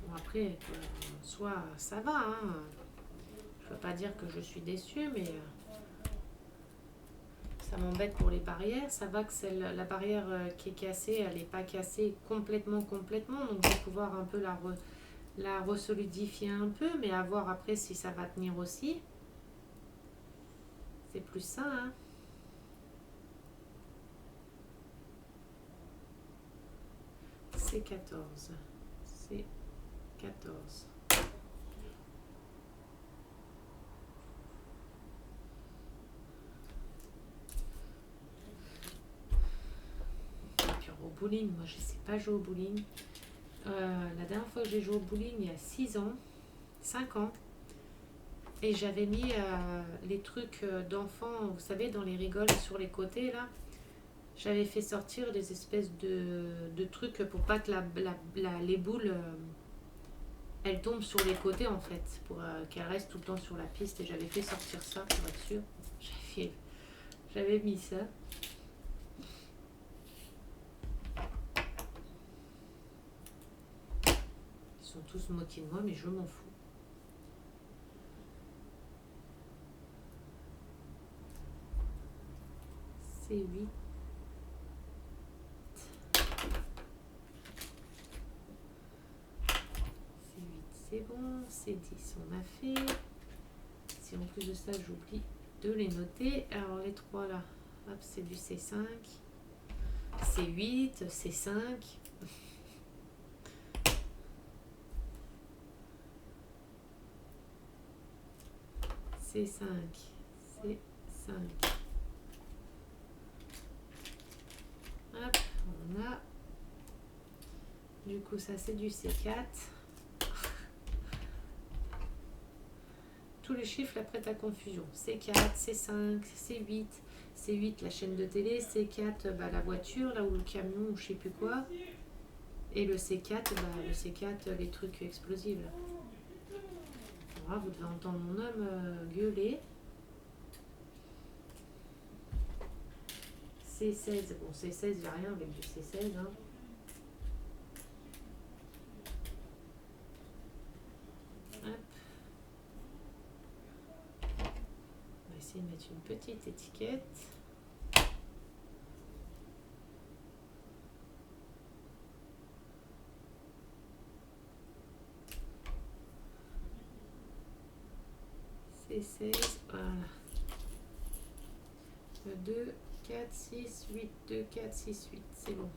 Bon, après, soit ça va, hein. Je veux pas dire que je suis déçue, mais ça m'embête pour les barrières. Ça va que la barrière qui est cassée, elle n'est pas cassée complètement. Donc, je vais pouvoir un peu la resolidifier un peu, mais à voir après si ça va tenir aussi. C'est plus ça, hein. C14. C14. Au bowling, moi je sais pas jouer au bowling. La dernière fois que j'ai joué au bowling, il y a 6 ans, 5 ans, et j'avais mis les trucs d'enfants, vous savez, dans les rigoles sur les côtés là. J'avais fait sortir des espèces de trucs pour pas que les boules elles tombent sur les côtés en fait, pour qu'elles restent tout le temps sur la piste. Et j'avais fait sortir ça pour être sûr. J'avais mis ça. Ils sont tous moqués de moi, mais je m'en fous. C8. C'est bon, C10 on a fait. Si en plus de ça j'oublie de les noter. Alors les trois là, hop, c'est du C5, C8, C5. C5, C5. Hop, on a. Du coup ça c'est du C4. Tous les chiffres la prêtent à confusion. C4, C5, C8, C8 la chaîne de télé, C4 bah, la voiture, là où le camion ou je sais plus quoi. Et le C4, bah, le C4 les trucs explosifs. Là. Alors, vous devez entendre mon homme gueuler. C16, bon C16 il n'y a rien avec du C16. Hein. De mettre une petite étiquette. C16, voilà. 2, 4, 6, 8, 2, 4, 6, 8, c'est bon.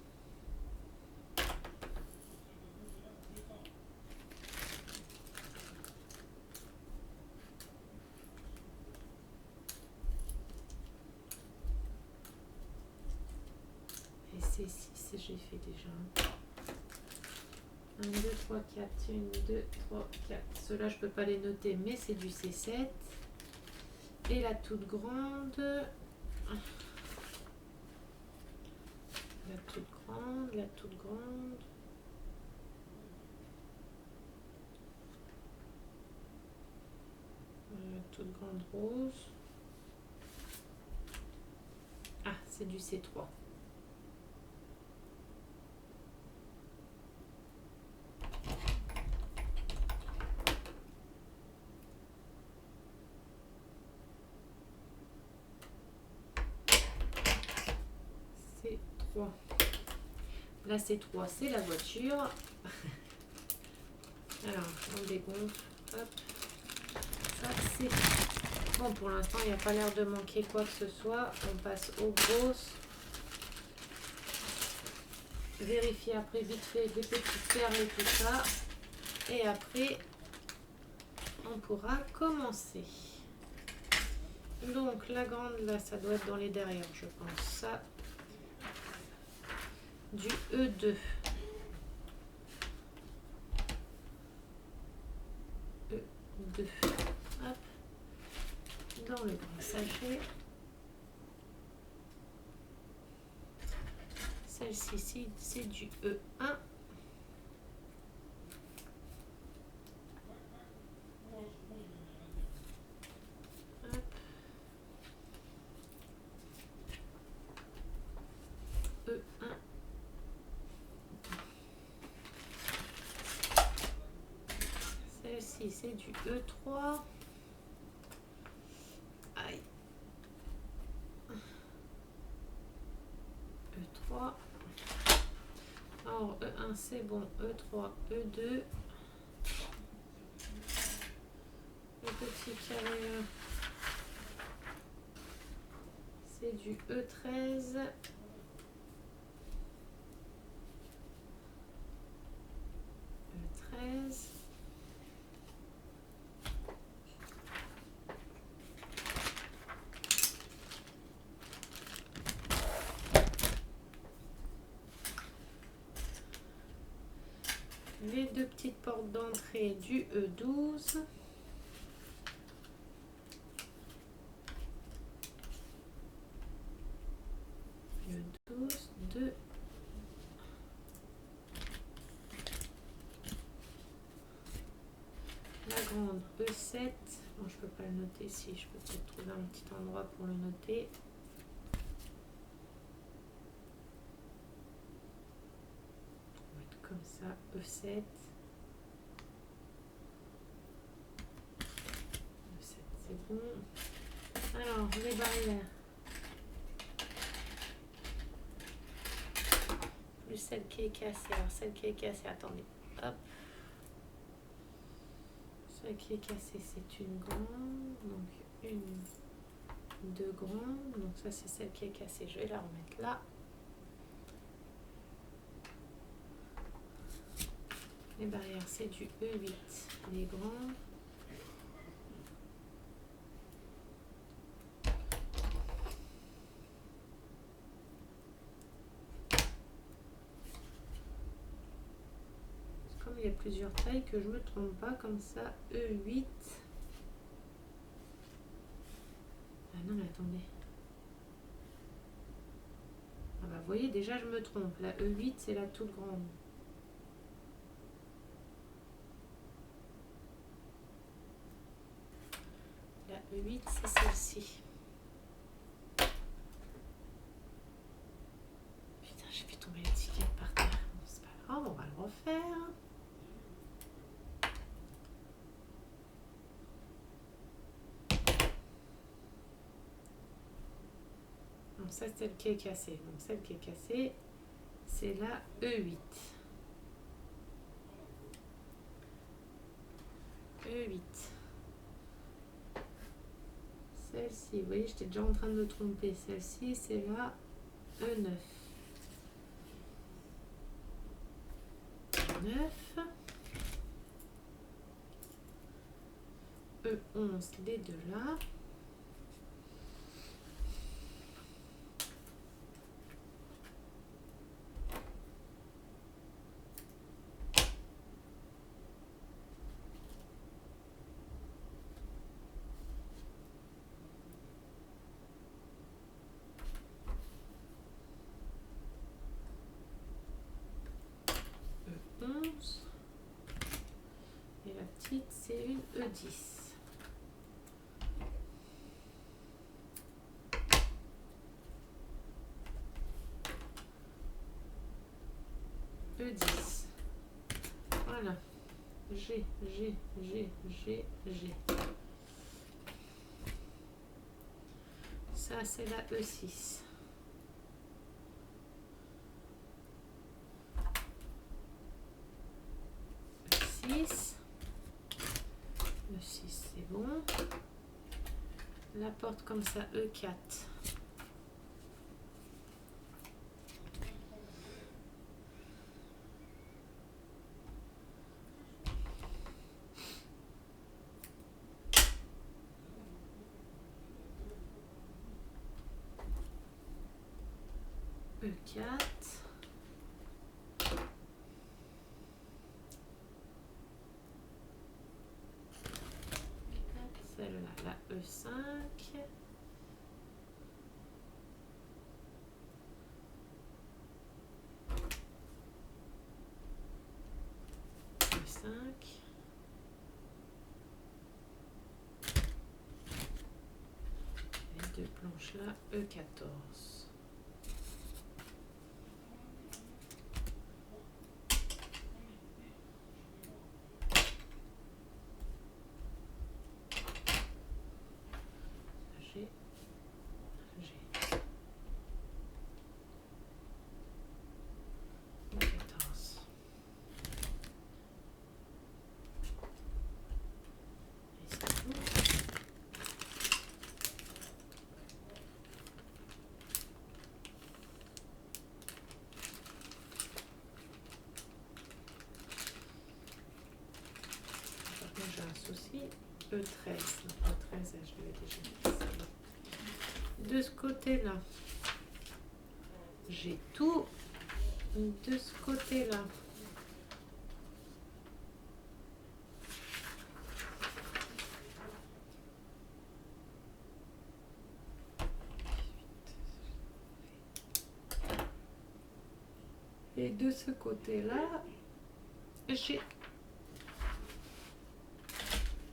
C6, j'ai fait déjà. 1, 2, 3, 4, 1, 2, 3, 4. Ceux-là, je peux pas les noter, mais c'est du C7. Et la toute grande. La toute grande, la toute grande. Toute grande rose. Ah, c'est du C3. Là, C3, c'est la voiture. Alors, on dégonfle. Hop. Ça, c'est... Bon, pour l'instant, il n'y a pas l'air de manquer quoi que ce soit. On passe aux grosses. Vérifier après vite fait des petites perles et tout ça. Et après, on pourra commencer. Donc, la grande, là, ça doit être dans les derrière, je pense. Ça, du E2. E2. Hop. dans le grand sachet. Celle-ci, c'est du E1. E1. Celle-ci, c'est du E3. Aïe. E3. Alors, E1, c'est bon. E3, E2. Le petit carré, c'est du E13. E13. Les deux petites portes d'entrée du E12. E12, 2. La grande E7. Bon, je peux pas le noter ici. Je peux peut-être trouver un petit endroit pour le noter. On va mettre comme ça, E7. E7, c'est bon. Alors, les barrières. Plus celle qui est cassée. Alors, celle qui est cassée, attendez. Hop. Celle qui est cassée, c'est une grande. Donc, une, deux grandes. Donc, ça, c'est celle qui est cassée. Je vais la remettre là. Les barrières, c'est du E8. Les grands. Comme il y a plusieurs tailles, que je ne me trompe pas, comme ça, E8. Ah non, mais attendez. Ah bah, vous voyez, déjà, je me trompe. La E8, c'est la toute grande. La E8, c'est celle-ci. Putain, j'ai fait tomber l'étiquette par terre. Bon, c'est pas grave, on va le refaire. Donc ça, c'est celle qui est cassée. Donc celle qui est cassée, c'est la E8. E8. Celle-ci, vous voyez, j'étais déjà en train de me tromper. Celle-ci, c'est la E9. 9. E11, les deux là. E11. Et la petite, c'est une E10. E10. Voilà. G. Ça, c'est la E6. E6. E6, c'est bon. La porte comme ça, E4. E4. Celle-là. Voilà, la E5. E5. Les deux planches là, E14. G. E14. Et c'est tout. Par contre, j'ai un souci. E13. E13, je l'avais déjà dit. De ce côté-là, j'ai tout. De ce côté-là, et de ce côté-là, j'ai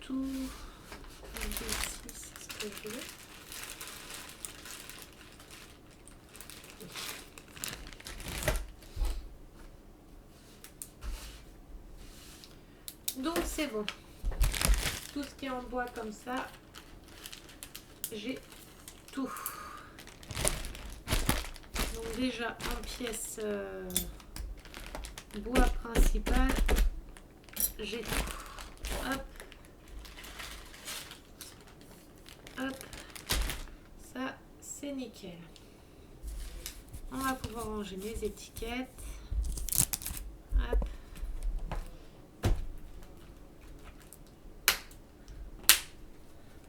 tout. Ici, c'est ce que je veux. Donc c'est bon. Tout ce qui est en bois comme ça, j'ai tout. Donc déjà en pièce bois principal, j'ai tout. Hop. Hop. Ça, c'est nickel. On va pouvoir ranger mes étiquettes. Hop.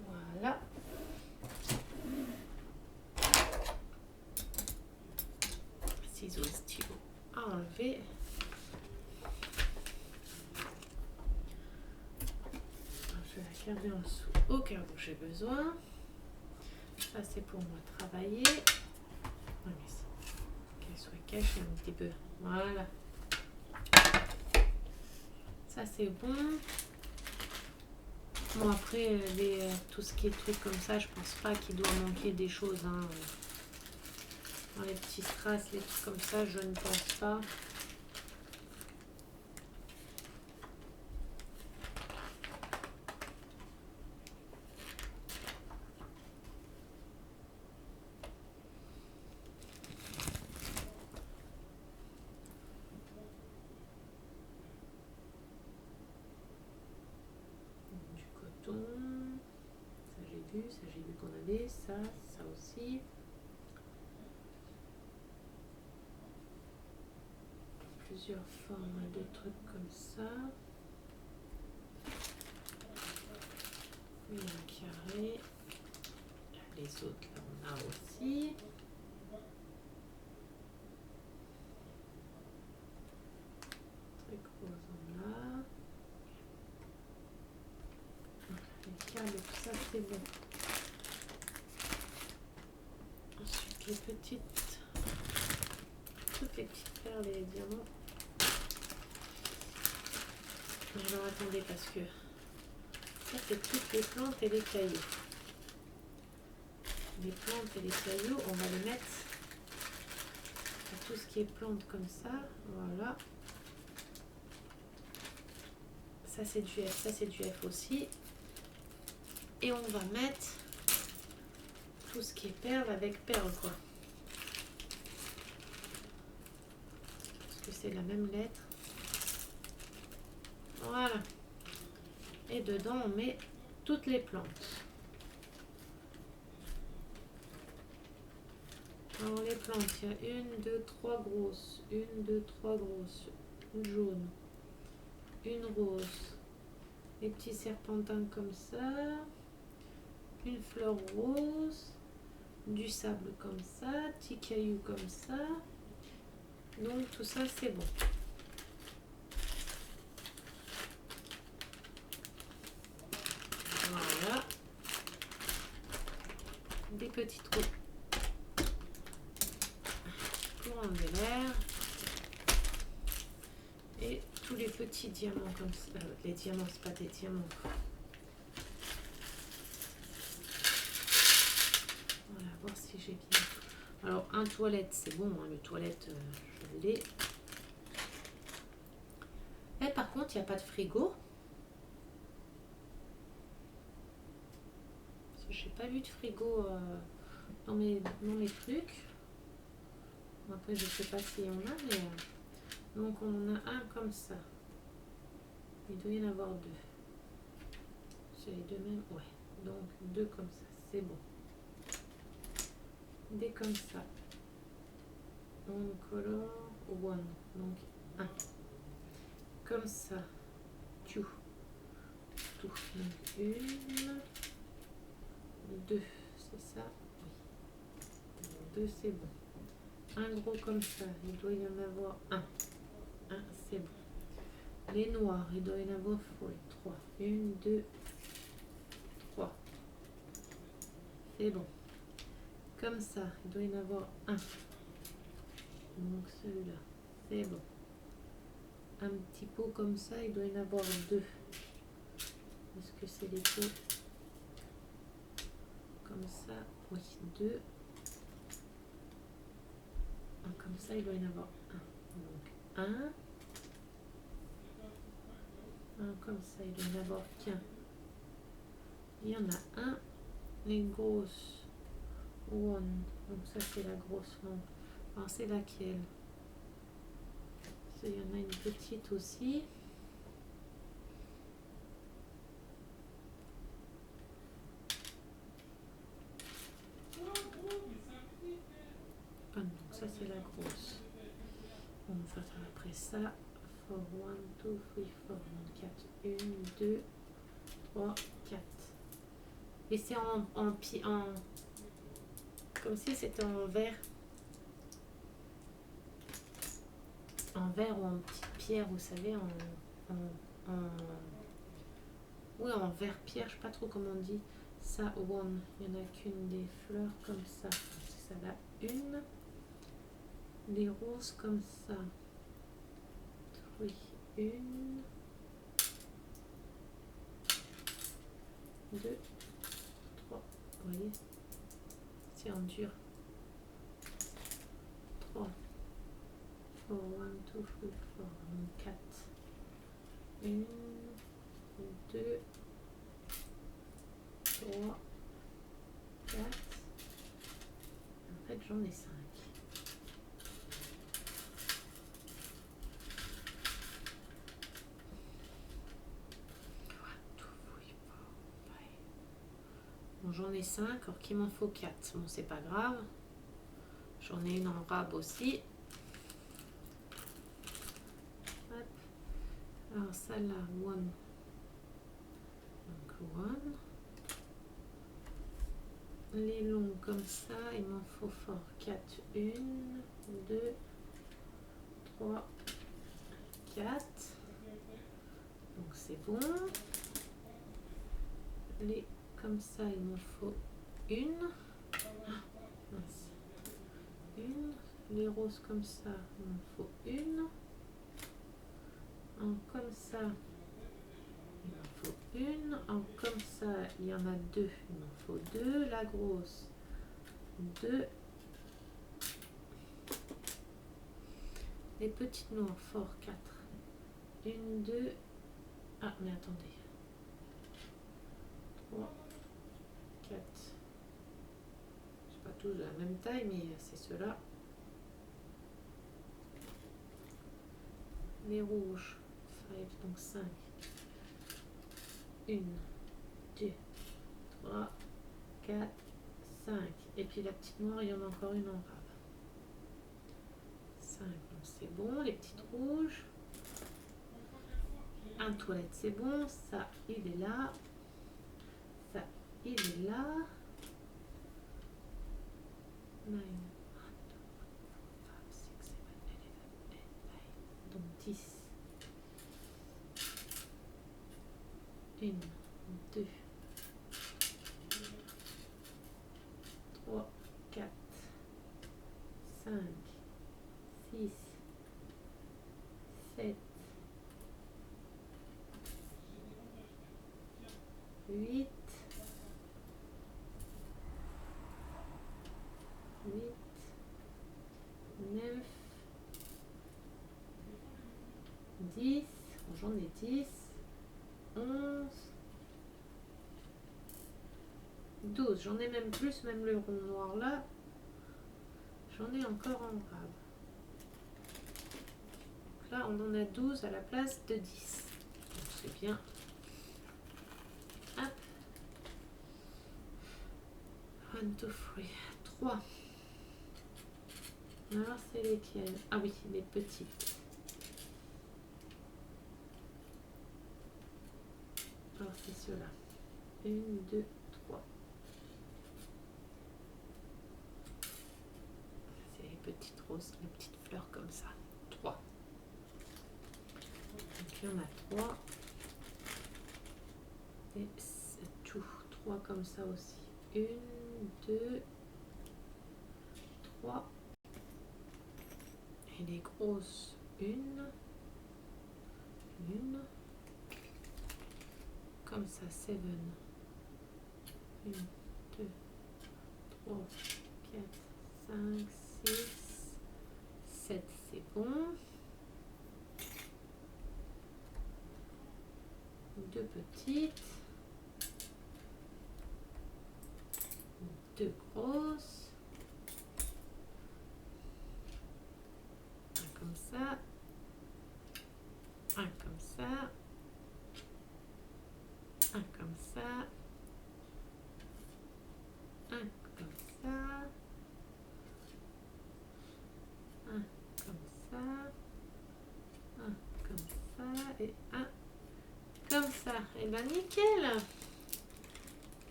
Voilà. Ciseaux et stylos à enlever. Je vais la garder en dessous au cas où j'ai besoin. Ça, c'est pour moi travailler. Qu'elle soit cachée un petit peu. Voilà. Ça, c'est bon. Bon, après, tout ce qui est trucs comme ça, je pense pas qu'il doit manquer des choses. Hein. Dans les petits strass, les trucs comme ça, je ne pense pas. Du coton. Ça j'ai vu qu'on avait. Ça aussi. Plusieurs formes de trucs comme ça. Et un carré. Les autres, là, on a aussi. Truc rose, on a. Les câbles, tout ça, c'est bon. Ensuite, les petites. Toutes les petites perles et les diamants. Alors attendez, parce que ça, c'est toutes les plantes et les cailloux. Les plantes et les cailloux, on va les mettre à tout ce qui est plantes comme ça. Voilà. Ça, c'est du F. Ça, c'est du F aussi. Et on va mettre tout ce qui est perles avec perles, quoi. Parce que c'est la même lettre. Voilà. Et dedans, on met toutes les plantes. Alors, les plantes, il y a 1, 2, 3 grosses. 1, 2, 3 grosses. Une jaune. Une rose. Les petits serpentins comme ça. Une fleur rose. Du sable comme ça. Petits cailloux comme ça. Donc, tout ça, c'est bon. Voilà. petit trou pour enlever l'air. Et tous les petits diamants comme ça. Les diamants, c'est pas des diamants. Voilà, voir si j'ai bien. Alors, un toilette, c'est bon. Hein, le toilette, je l'ai. Et par contre, il n'y a pas de frigo. J'ai pas vu de frigo dans mes trucs. Après, je sais pas si on a, mais... donc, on en a un comme ça. Il doit y en avoir deux. C'est les deux mêmes. Ouais. Donc, deux comme ça. C'est bon. Des comme ça. On colore one. Donc, un. Comme ça. Two. Tout. Donc, une. Deux. C'est ça? Oui. Deux, c'est bon. Un gros comme ça. Il doit y en avoir un. Un, c'est bon. Les noirs, il doit y en avoir 3. 1, 2, 3. C'est bon. Comme ça, il doit y en avoir un. Donc celui-là, c'est bon. Un petit pot comme ça, il doit y en avoir 2. Est-ce que c'est des pots comme ça? Oui, 2. Comme ça, il doit y en avoir un. Donc 1. Comme ça, il doit y en avoir qu'un. Il y en a un. Les grosses. One. Donc ça, c'est la grosse. Non. Alors, c'est laquelle? Il y en a une petite aussi. Ah non, ça, c'est la grosse. On va faire après ça. 4, 1, 2, 3, 4. 1, 2, 3, 4. Et c'est en comme si c'était en verre. En verre ou en petite pierre, vous savez, oui, en verre pierre, je sais pas trop comment on dit. Ça, one. Il n'y en a qu'une des fleurs comme ça. C'est ça là, une. Les roses comme ça. Oui, une. 2, 3. Vous voyez? C'est en dur. 3. 4, 1, 2, 3, 4. 1, 2, 3, 4. En fait, j'en ai 5. Bon, j'en ai 5, alors qu'il m'en faut 4. Bon, c'est pas grave. J'en ai une en rab aussi. Hop. Alors, celle-là, one. Donc, one. Les longs comme ça, il m'en faut fort 4. 1, 2, 3, 4. Donc, c'est bon. Les comme ça, il m'en faut une. Mince. Une. Les roses comme ça, il m'en faut une. Comme ça, il m'en faut une. Comme ça, il y en a 2. Il m'en faut 2. La grosse, 2. Les petites noires, fort 4. 1, 2. Ah, mais attendez. 3, 4. C'est pas tous de la même taille, mais c'est ceux-là. Les rouges, 5, donc 5. 1, 2, 3, 4, 5. Et puis la petite noire, il y en a encore une en rab. 5, donc c'est bon. Les petites rouges. Un toilette, c'est bon. Ça, il est là. Ça, il est là. 9, 1, 2, 3, 4, 5, 6, 7, 8, 9. Donc 10. 1, 2, 3, 5, 6, 7, 8, 9, 10, j'en ai 10, 11, 12, j'en ai même plus, même le rond noir là, j'en ai encore en grave. Donc là, on en a 12 à la place de 10. Donc c'est bien. Hop. 1, 2, 3. Alors, c'est lesquelles? Ah oui, les petites. Alors, c'est ceux-là. 1, 2, 3. C'est les petites roses, les petites fleurs comme ça. 3. Donc, il y en a 3. Et c'est tout. 3 comme ça aussi. 1, 2, 3. Et les grosses, 1. Comme ça, 7. 1, 2, 3, 4, 5, 6, 7. C'est bon. 2 petites. 2 grosses. Un comme ça. Un comme ça. Un comme ça. Un comme ça. Un comme ça. Un comme ça. Et un comme ça. Et ben nickel.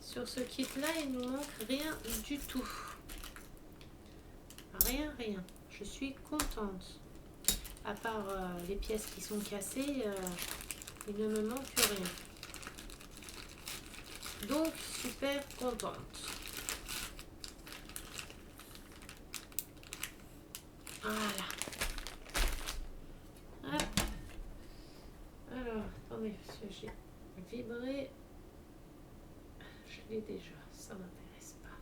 Sur ce kit là, il nous manque rien du tout. Rien. Je suis contente. À part les pièces qui sont cassées, il ne me manque rien. Donc, super contente. Voilà. Hop. Alors, attendez, parce que j'ai vibré. Je l'ai déjà, ça m'intéresse pas.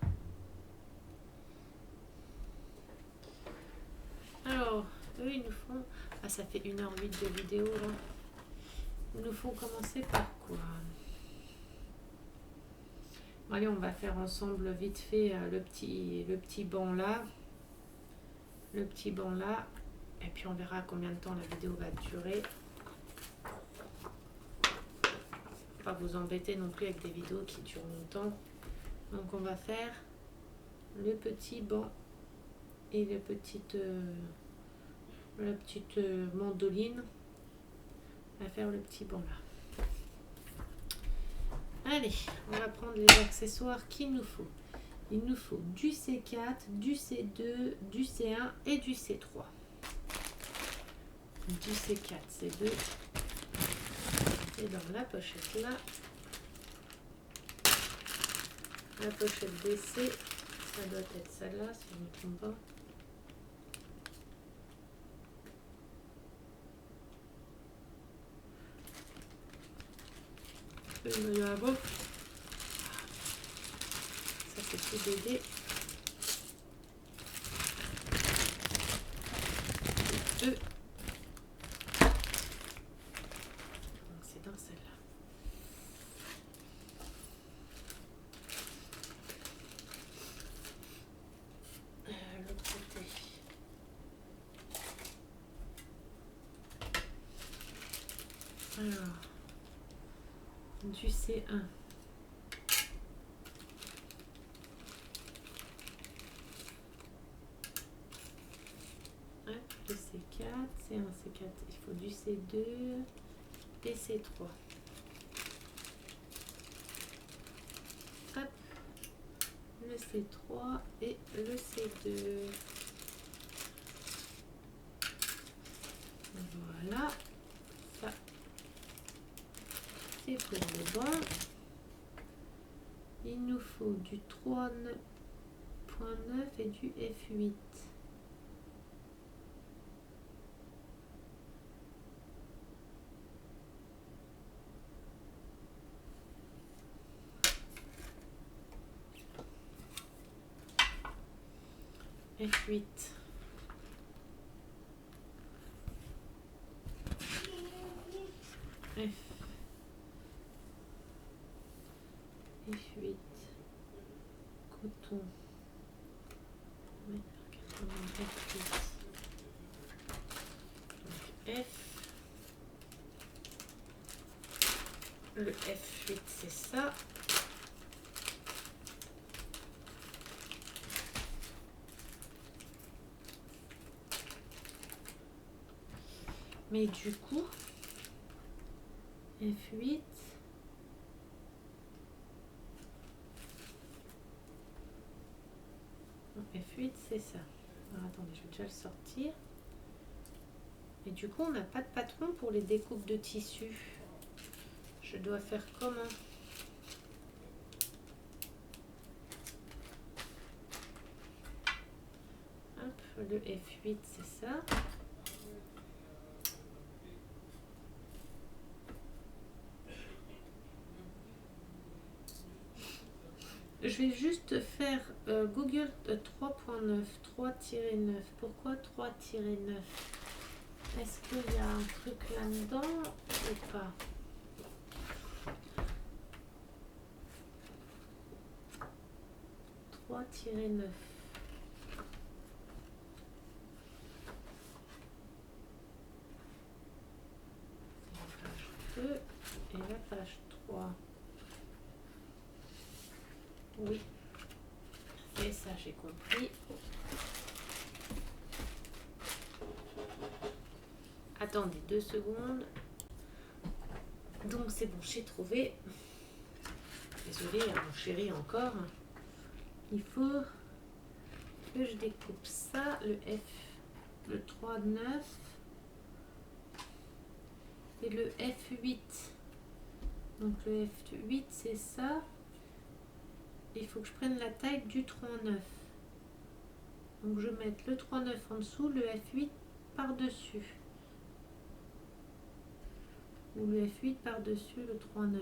Alors, eux, ils nous font... Ah, ça fait 1h08 de vidéo, là. Ils nous font commencer par quoi? Allez, on va faire ensemble vite fait le petit banc là. Le petit banc là. Et puis on verra combien de temps la vidéo va durer. Pas vous embêter non plus avec des vidéos qui durent longtemps. Donc on va faire le petit banc et la petite mandoline. On va faire le petit banc là. Allez, on va prendre les accessoires qu'il nous faut. Il nous faut du C4, du C2, du C1 et du C3. Du C4, C2. Et dans la pochette là, la pochette DC, ça doit être celle-là si je ne me trompe pas. Ça c'est tout BD. Donc c'est dans celle-là. L'autre côté. Alors, du C1. Le C4, C1, C4, il faut du C2 et C3. Hop, le C3 et le C2. Voilà, ça c'est pour le banc. Il nous faut du 3.9 et du F8. F8. F8. Coton. F8. Donc F. Le F8, c'est ça. Mais du coup, F8. F8, c'est ça. Alors, attendez, je vais déjà le sortir. Et du coup, on n'a pas de patron pour les découpes de tissu. Je dois faire comment? Hop, le F8, c'est ça. Je vais juste faire Google 3.9, 3-9. Pourquoi 3-9? Est-ce qu'il y a un truc là-dedans ou pas? -9. La page 2 et la page 3. Oui. Et ça, j'ai compris. Attendez 2 secondes. Donc, c'est bon, j'ai trouvé. Désolée, mon chéri, encore. Il faut que je découpe ça, le F, le 3-9 et le F8. Donc le F8, c'est ça. Il faut que je prenne la taille du 3-9. Donc je vais mettre le 3-9 en dessous, le F8 par-dessus. Ou le F8 par-dessus le 3-9.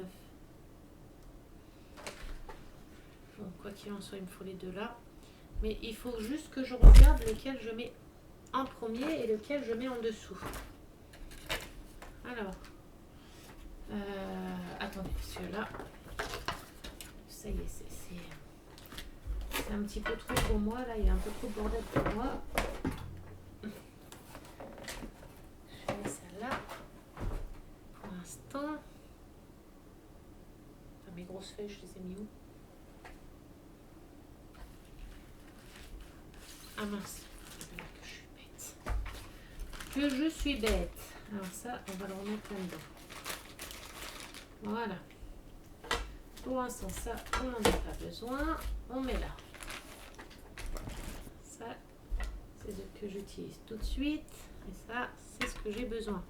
Bon, quoi qu'il en soit, il me faut les deux là. Mais il faut juste que je regarde lequel je mets en premier et lequel je mets en dessous. Alors, attendez, celui-là, ça y est, c'est un petit peu trop pour moi. Là, il y a un peu trop de bordel pour moi. Je mets celle-là pour l'instant. Enfin, mes grosses feuilles, je les ai mis où? Ah mince, c'est là que je suis bête. Que je suis bête. Alors ça, on va le remettre là-dedans. Voilà. Pour l'instant, ça, on n'en a pas besoin. On met là. Ça, c'est ce que j'utilise tout de suite. Et ça, c'est ce que j'ai besoin.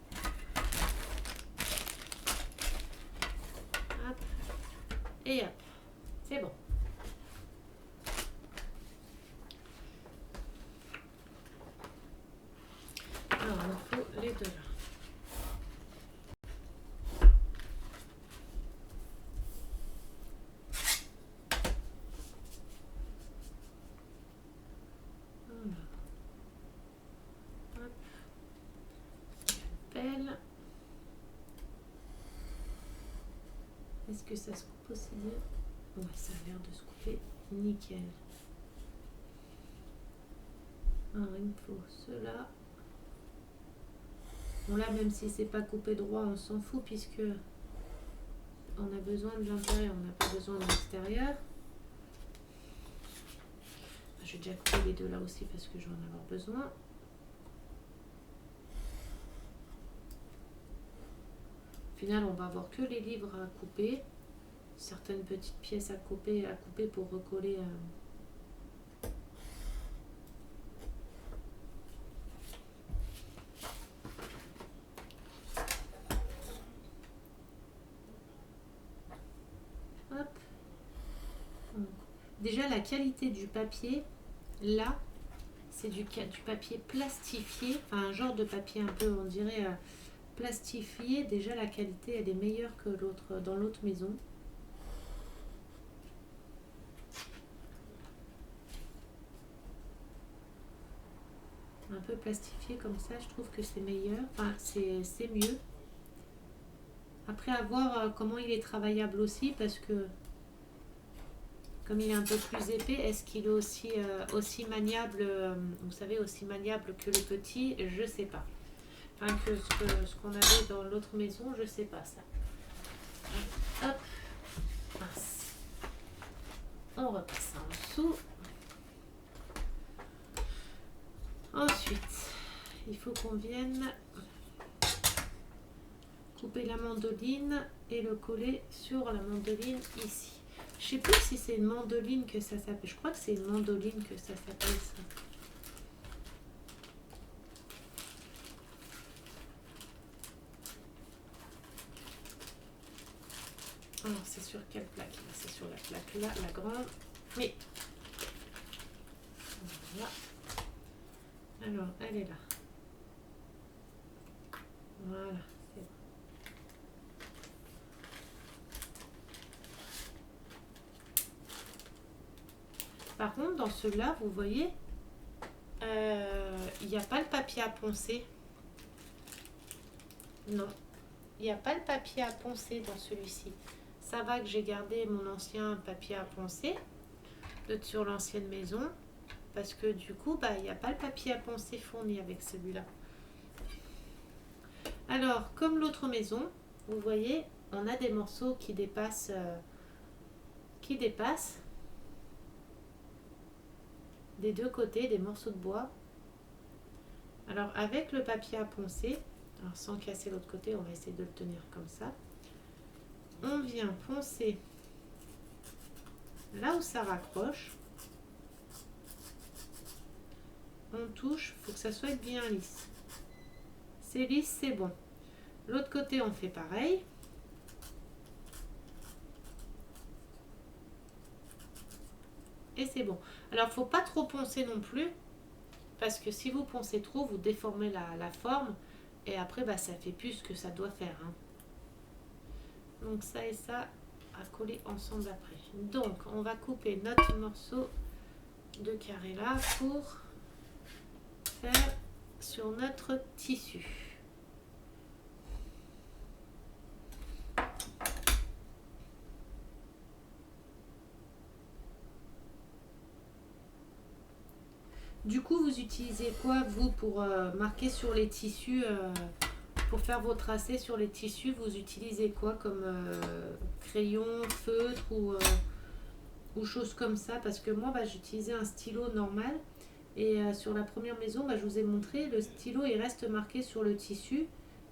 Hop. Et hop. C'est bon. Alors, il nous faut les deux là. Est-ce que ça se coupe aussi bien? Ouais, ça a l'air de se couper nickel. Alors, il me faut cela. Bon, là, même si c'est pas coupé droit, on s'en fout puisque on a besoin de l'intérieur, on n'a pas besoin de l'extérieur. Je vais déjà couper les deux là aussi parce que je vais en avoir besoin. Au final, on va avoir que les livres à couper, certaines petites pièces à couper pour recoller. Hop. Déjà, la qualité du papier, là, c'est du papier plastifié, enfin un genre de papier un peu, on dirait plastifié. Déjà, la qualité, elle est meilleure que l'autre dans l'autre maison. Un peu plastifié comme ça, je trouve que c'est meilleur. Enfin, c'est mieux. Après, à voir comment il est travaillable aussi, parce que comme il est un peu plus épais, est-ce qu'il est aussi maniable, vous savez, aussi maniable que le petit? Je sais pas. Enfin, que ce qu'on avait dans l'autre maison, je sais pas ça. Hop, mince. On repasse ça en dessous. Ensuite, il faut qu'on vienne couper la mandoline et le coller sur la mandoline ici. Je sais plus si c'est une mandoline que ça s'appelle. Je crois que c'est une mandoline que ça s'appelle ça. Alors c'est sur quelle plaque? C'est sur la plaque là, la grande. Mais voilà. Alors elle est là. Voilà. C'est bon. Par contre, dans ceux-là, vous voyez, il n'y a pas le papier à poncer. Non, il n'y a pas le papier à poncer dans celui-ci. Ça va que j'ai gardé mon ancien papier à poncer sur l'ancienne maison. Parce que du coup, il n'y a pas le papier à poncer fourni avec celui-là. Alors, comme l'autre maison, vous voyez, on a des morceaux qui dépassent. Des deux côtés, des morceaux de bois. Alors, avec le papier à poncer, alors sans casser l'autre côté, on va essayer de le tenir comme ça. On vient poncer là où ça raccroche. On touche, il faut que ça soit bien lisse. C'est lisse, c'est bon. L'autre côté, on fait pareil. Et c'est bon. Alors, faut pas trop poncer non plus. Parce que si vous poncez trop, vous déformez la forme. Et après, ça fait plus ce que ça doit faire. Hein. Donc, ça et ça à coller ensemble après. Donc, on va couper notre morceau de carré là pour faire sur notre tissu. Du coup, vous utilisez quoi, vous, pour marquer sur les tissus, pour faire vos tracés sur les tissus, vous utilisez quoi comme crayon, feutre ou choses comme ça? Parce que moi, j'utilisais un stylo normal. Et sur la première maison, je vous ai montré, le stylo, il reste marqué sur le tissu.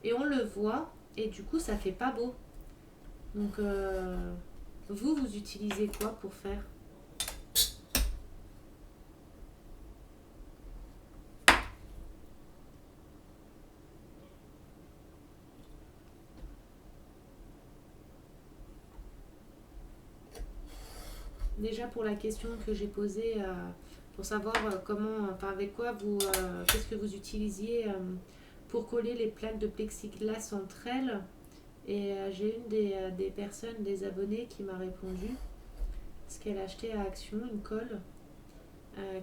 Et on le voit. Et du coup, ça fait pas beau. Donc, vous utilisez quoi pour faire? Déjà pour la question que j'ai posée, pour savoir comment, enfin avec quoi vous, qu'est-ce que vous utilisiez pour coller les plaques de plexiglas entre elles. Et j'ai une des personnes, des abonnés qui m'a répondu, parce qu'elle a acheté à Action une colle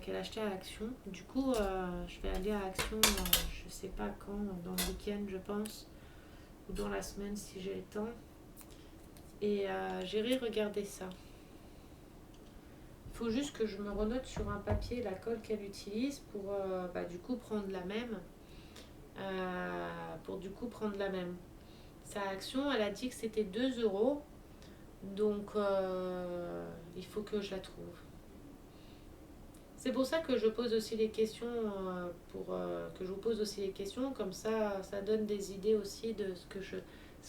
qu'elle a acheté à Action. Du coup, je vais aller à Action, je sais pas quand, dans le week-end je pense, ou dans la semaine si j'ai le temps. Et j'irai regarder ça. Il faut juste que je me renote sur un papier la colle qu'elle utilise pour du coup prendre la même. Sa Action, elle a dit que c'était 2 euros. Donc il faut que je la trouve. C'est pour ça que je pose aussi les questions, que je vous pose aussi les questions, comme ça donne des idées aussi de ce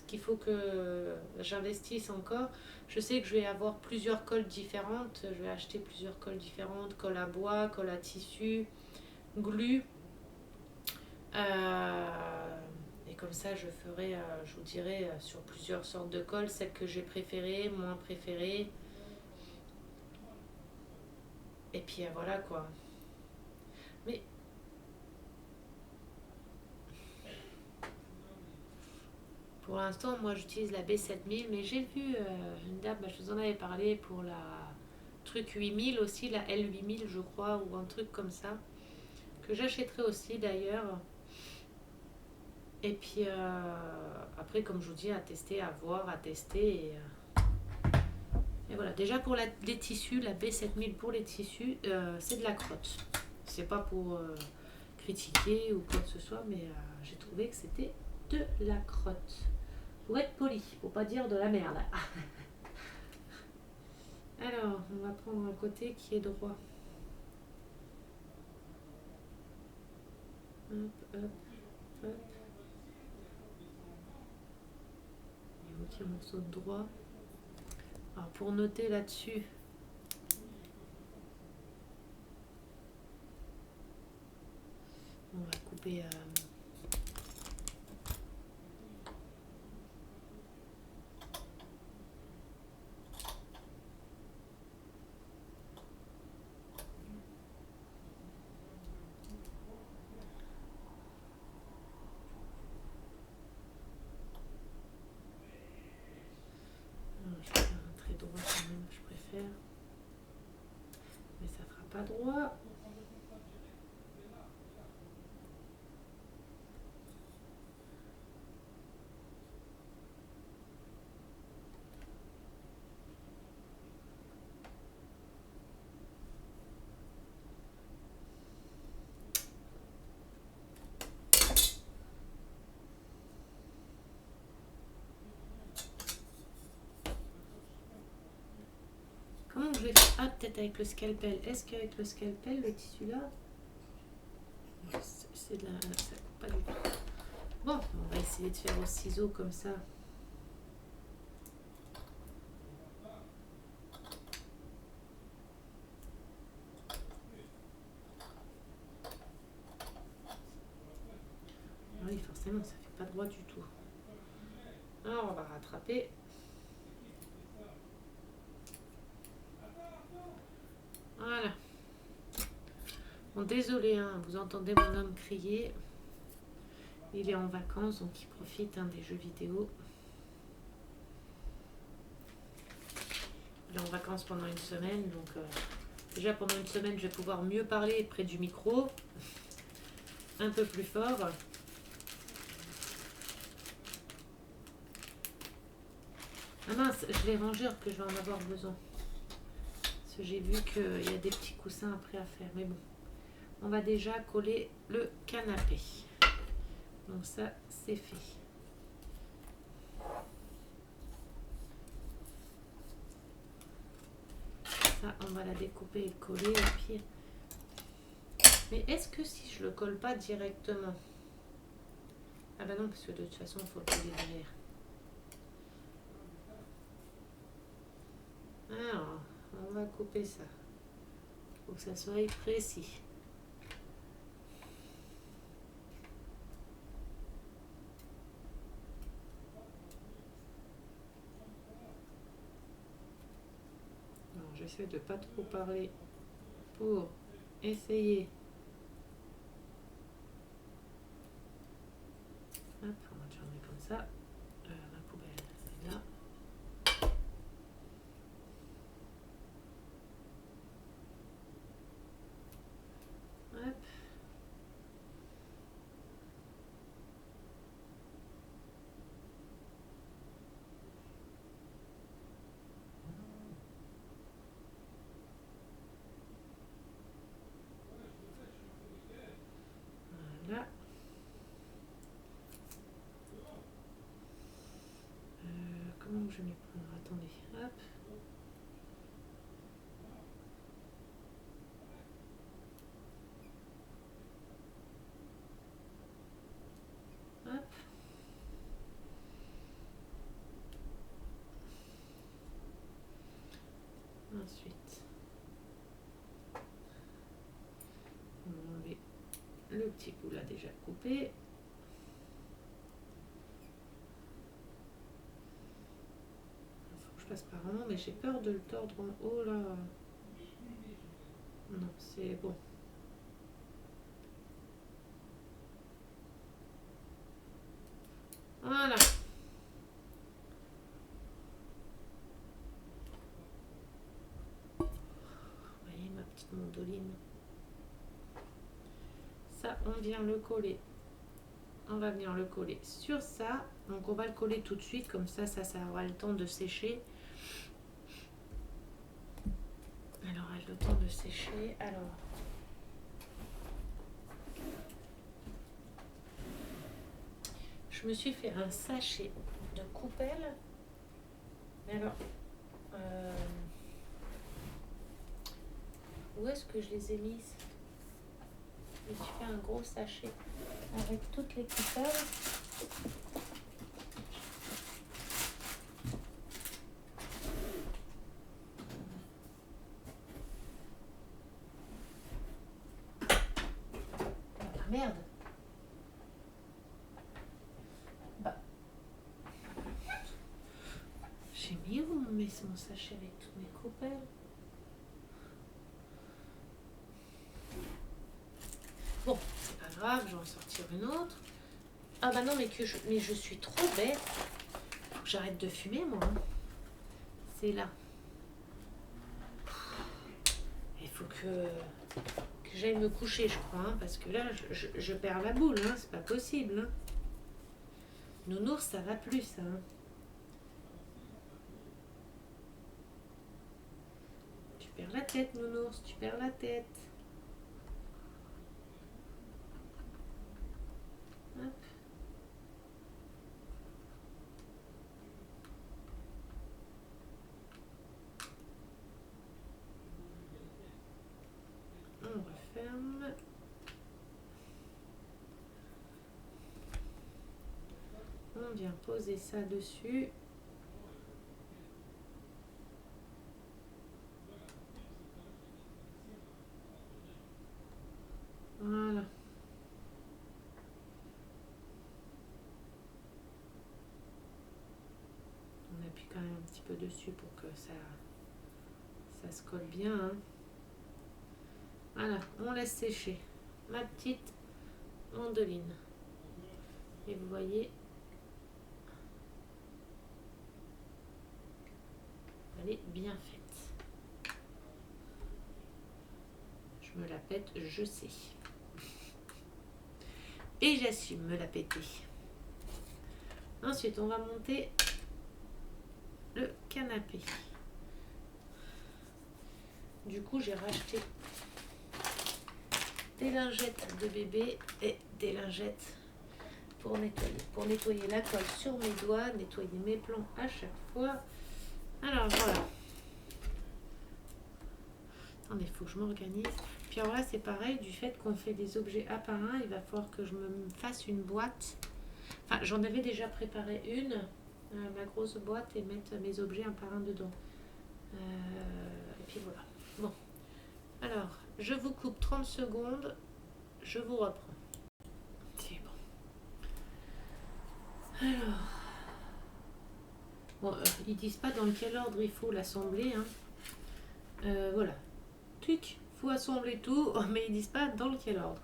qu'il faut que j'investisse encore. Je sais que je vais avoir plusieurs colles différentes, je vais acheter plusieurs colles différentes, colle à bois, colle à tissu, glu. Et comme ça je ferai, je vous dirai sur plusieurs sortes de colles, celles que j'ai préférées, moins préférées. Et puis voilà quoi. Mais pour l'instant, moi j'utilise la B7000, mais j'ai vu une dame, je vous en avais parlé pour la truc 8000 aussi, la L8000 je crois, ou un truc comme ça, que j'achèterai aussi d'ailleurs. Et puis après, comme je vous dis, à tester, à voir, à tester. Et voilà, déjà pour les tissus, la B7000 pour les tissus, c'est de la crotte. C'est pas pour critiquer ou quoi que ce soit, mais j'ai trouvé que c'était de la crotte. Pour être poli, pour pas dire de la merde. Alors, on va prendre un côté qui est droit. Hop, hop, hop. Il y a un morceau de droit. Alors, pour noter là-dessus, on va couper... je vais faire un trait droit quand même, je préfère. Mais ça fera pas droit. Comment je vais faire? Ah, peut-être avec le scalpel. Est-ce qu'avec le scalpel, le tissu là, c'est de la... ça coupe pas du tout. Bon, on va essayer de faire au ciseau comme ça. Oui, forcément, ça fait pas droit du tout. Alors, on va rattraper. Voilà. Bon, désolé, hein, vous entendez mon homme crier. Il est en vacances, donc il profite des jeux vidéo. Il est en vacances pendant une semaine, donc déjà pendant une semaine, je vais pouvoir mieux parler près du micro, un peu plus fort. Ah mince, je l'ai rangé alors que je vais en avoir besoin. Parce que j'ai vu qu'il y a des petits coussins après à faire, mais bon. On va déjà coller le canapé. Donc ça, c'est fait. Ça, on va la découper et le coller. Et puis... Mais est-ce que si je le colle pas directement? Ah bah non, parce que de toute façon, il faut le coller derrière. Alors, on va couper ça. Faut que ça soit précis. J'essaie de pas trop parler pour essayer. Hop, on va tourner comme ça. Ma poubelle est là. Hop. Voilà. Comment je vais m'y prendre? Attendez. Hop. Hop. Ensuite, on va enlever le petit bout là déjà coupé. Il faut que je passe par en haut, mais j'ai peur de le tordre en haut là. Non, c'est bon. Voilà. Vous voyez ma petite mandoline. on vient le coller. On va venir le coller sur ça. Donc on va le coller tout de suite, comme ça aura le temps de sécher. Alors, elle a le temps de sécher. Alors, je me suis fait un sachet de coupelles. Mais alors, où est-ce que je les ai mises? Je me suis fait un gros sachet avec toutes les coupelles. Ah, merde. Bah. J'ai mis où on met mon sachet avec toutes mes coupelles? Bon, c'est pas grave, je vais en sortir une autre. Ah bah non, mais je suis trop bête. Faut que j'arrête de fumer, moi. C'est là. Il faut que j'aille me coucher, je crois, hein, parce que là, je perds la boule, hein, c'est pas possible. Hein. Nounours, ça va plus, ça. Hein. Tu perds la tête, Nounours, tu perds la tête. Hop. On referme. On vient poser ça dessus. Voilà. On appuie quand même un petit peu dessus pour que ça se colle bien. Hein. Voilà, on laisse sécher ma petite mandoline. Et vous voyez, elle est bien faite. Je me la pète, je sais. Et j'assume me la péter. Ensuite, on va monter le canapé. Du coup, j'ai racheté des lingettes de bébé et des lingettes pour nettoyer. Pour nettoyer la colle sur mes doigts, nettoyer mes plombs à chaque fois. Alors voilà. Attendez, il faut que je m'organise. Puis alors là, c'est pareil, du fait qu'on fait des objets un par un, il va falloir que je me fasse une boîte. Enfin, j'en avais déjà préparé une, ma grosse boîte, et mettre mes objets un par un dedans. Et puis voilà. Bon. Alors, je vous coupe 30 secondes. Je vous reprends. C'est bon. Alors. Bon, ils disent pas dans quel ordre il faut l'assembler. Hein. Voilà. Tuc, faut assembler tout, mais ils disent pas dans quel ordre.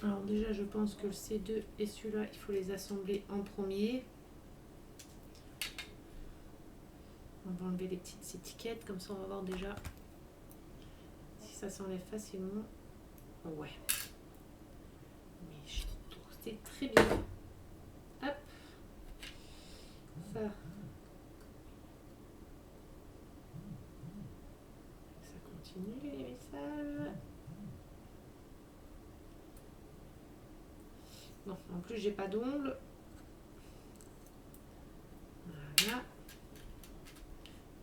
Alors déjà, je pense que le C2 et celui-là, il faut les assembler en premier. On va enlever les petites étiquettes, comme ça on va voir déjà si ça s'enlève facilement. Ouais. Mais je trouve que c'est très bien. Hop. Ça. Ça continue les messages. Bon, en plus j'ai pas d'ongles. Voilà.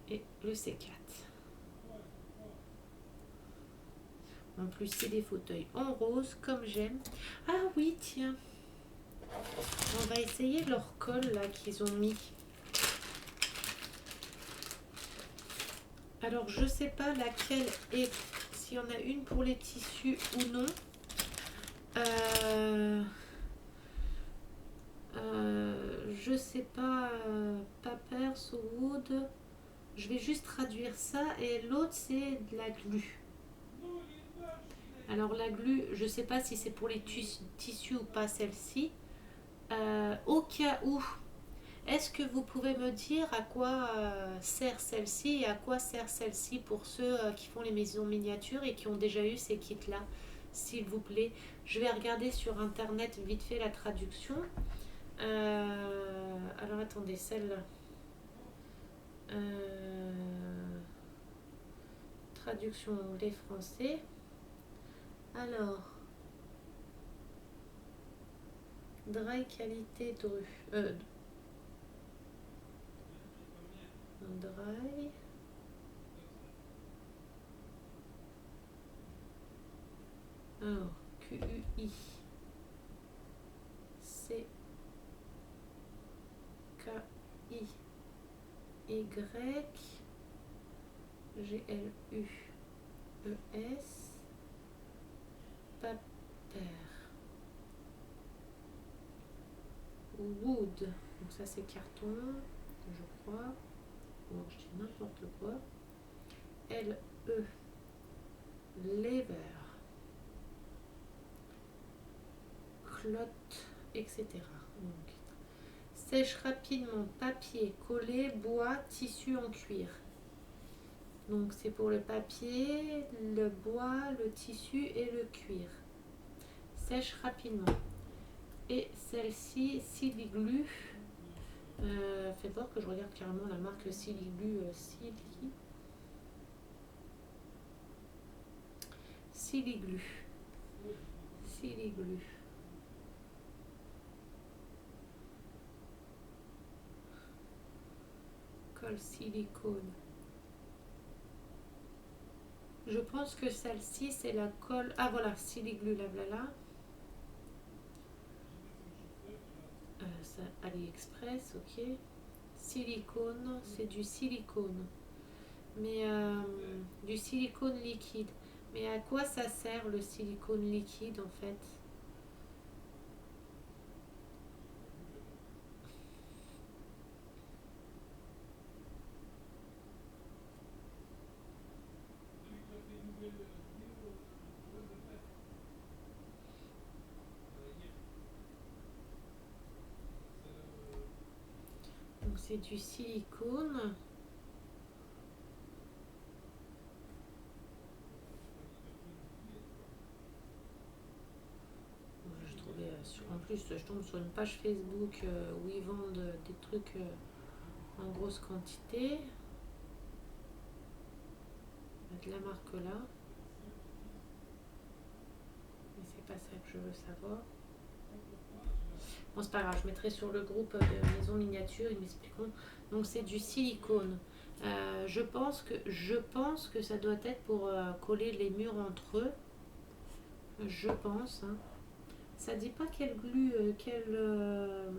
Et le C4. En plus, c'est des fauteuils en rose, comme j'aime. Ah oui, tiens. On va essayer leur colle, là, qu'ils ont mis. Alors, je sais pas laquelle est... S'il y en a une pour les tissus ou non. Je sais pas. Papers ou wood. Je vais juste traduire ça. Et l'autre, c'est de la glu. Alors la glu, je ne sais pas si c'est pour les tissus ou pas celle-ci. Au cas où Est-ce que vous pouvez me dire à quoi sert celle-ci et à quoi sert celle-ci pour ceux qui font les maisons miniatures et qui ont déjà eu ces kits-là, s'il vous plaît? Je vais regarder sur internet vite fait la traduction. Alors attendez, celle-là. Traduction anglais-français. Alors, dry qualité dru. Dry. Alors, QUI. CKI. YGLUES. Paper. Wood. Donc ça c'est carton, je crois. Bon, je dis n'importe quoi. LE. Lever. Clotte, etc. Donc, sèche rapidement papier, collé, bois, tissu en cuir. Donc c'est pour le papier, le bois, le tissu et le cuir. Sèche rapidement. Et celle-ci, Siliglu. Faites voir que je regarde carrément la marque Siliglu. Siliglu. Siliglu. Colle silicone. Je pense que celle-ci, c'est la colle. Ah voilà, Siliglu, la voilà. Ça, AliExpress, ok. Silicone, c'est du silicone. Mais du silicone liquide. Mais à quoi ça sert le silicone liquide en fait? Donc c'est du silicone. Je trouvais en plus je tombe sur une page Facebook où ils vendent des trucs en grosse quantité. De la marque là. Mais c'est pas ça que je veux savoir. Bon, c'est pas grave, je mettrai sur le groupe de maison miniature, ils m'expliqueront. Donc c'est du silicone. Je pense que ça doit être pour coller les murs entre eux. Je pense. Hein. Ça dit pas quelle glu, quelle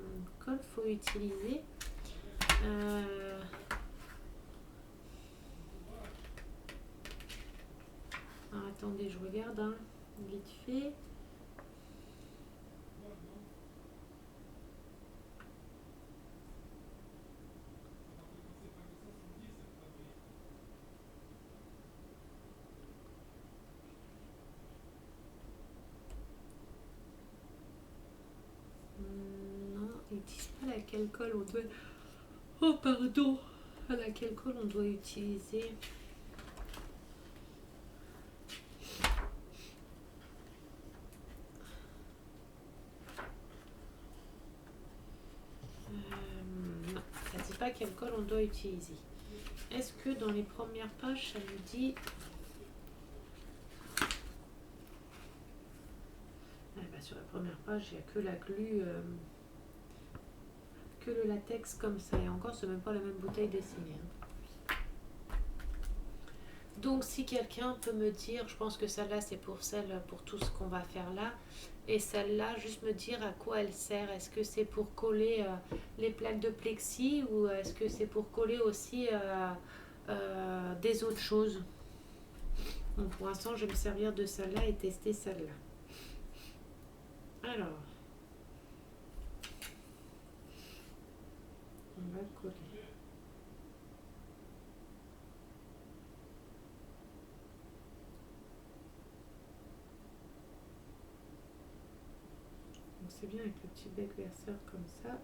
colle faut utiliser. Alors, attendez, je regarde hein, vite fait. Non, ils disent pas laquelle colle on doit. Oh pardon, à laquelle colle on doit utiliser. Non, ça dit pas quelle colle on doit utiliser. Est-ce que dans les premières pages ça nous dit sur la première page, il n'y a que la glu, que le latex comme ça. Et encore, c'est même pas la même bouteille dessinée. Hein. Donc, si quelqu'un peut me dire, je pense que celle-là, c'est pour tout ce qu'on va faire là. Et celle-là, juste me dire à quoi elle sert. Est-ce que c'est pour coller les plaques de plexi ou est-ce que c'est pour coller aussi des autres choses? Donc, pour l'instant, je vais me servir de celle-là et tester celle-là. Alors, on va coller. Donc c'est bien avec le petit bec verseur comme ça.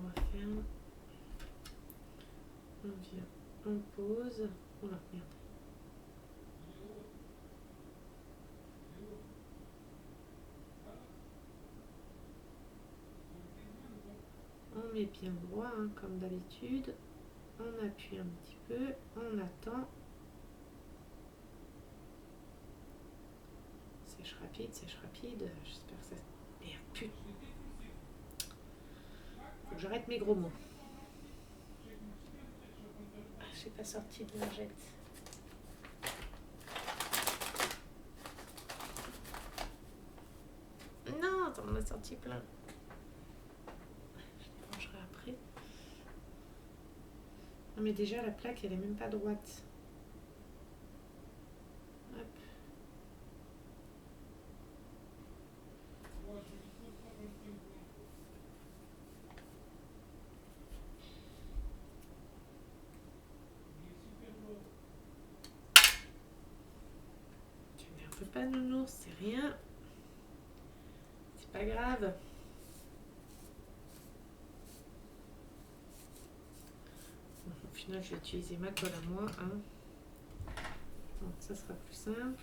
on referme. On vient, on pose. Oula, merde. On met bien droit, hein, comme d'habitude. On appuie un petit peu, on attend. Sèche rapide, j'espère que ça... Merde, putain. Faut que j'arrête mes gros mots. Ah, je n'ai pas sorti de lingette. Non, t'en as sorti plein. Je les rangerai après. Non mais déjà la plaque elle est même pas droite. Hop. Tu n'énerves pas nounours, c'est rien. C'est pas grave. Bon, au final je vais utiliser ma colle à moi. Hein. Donc ça sera plus simple.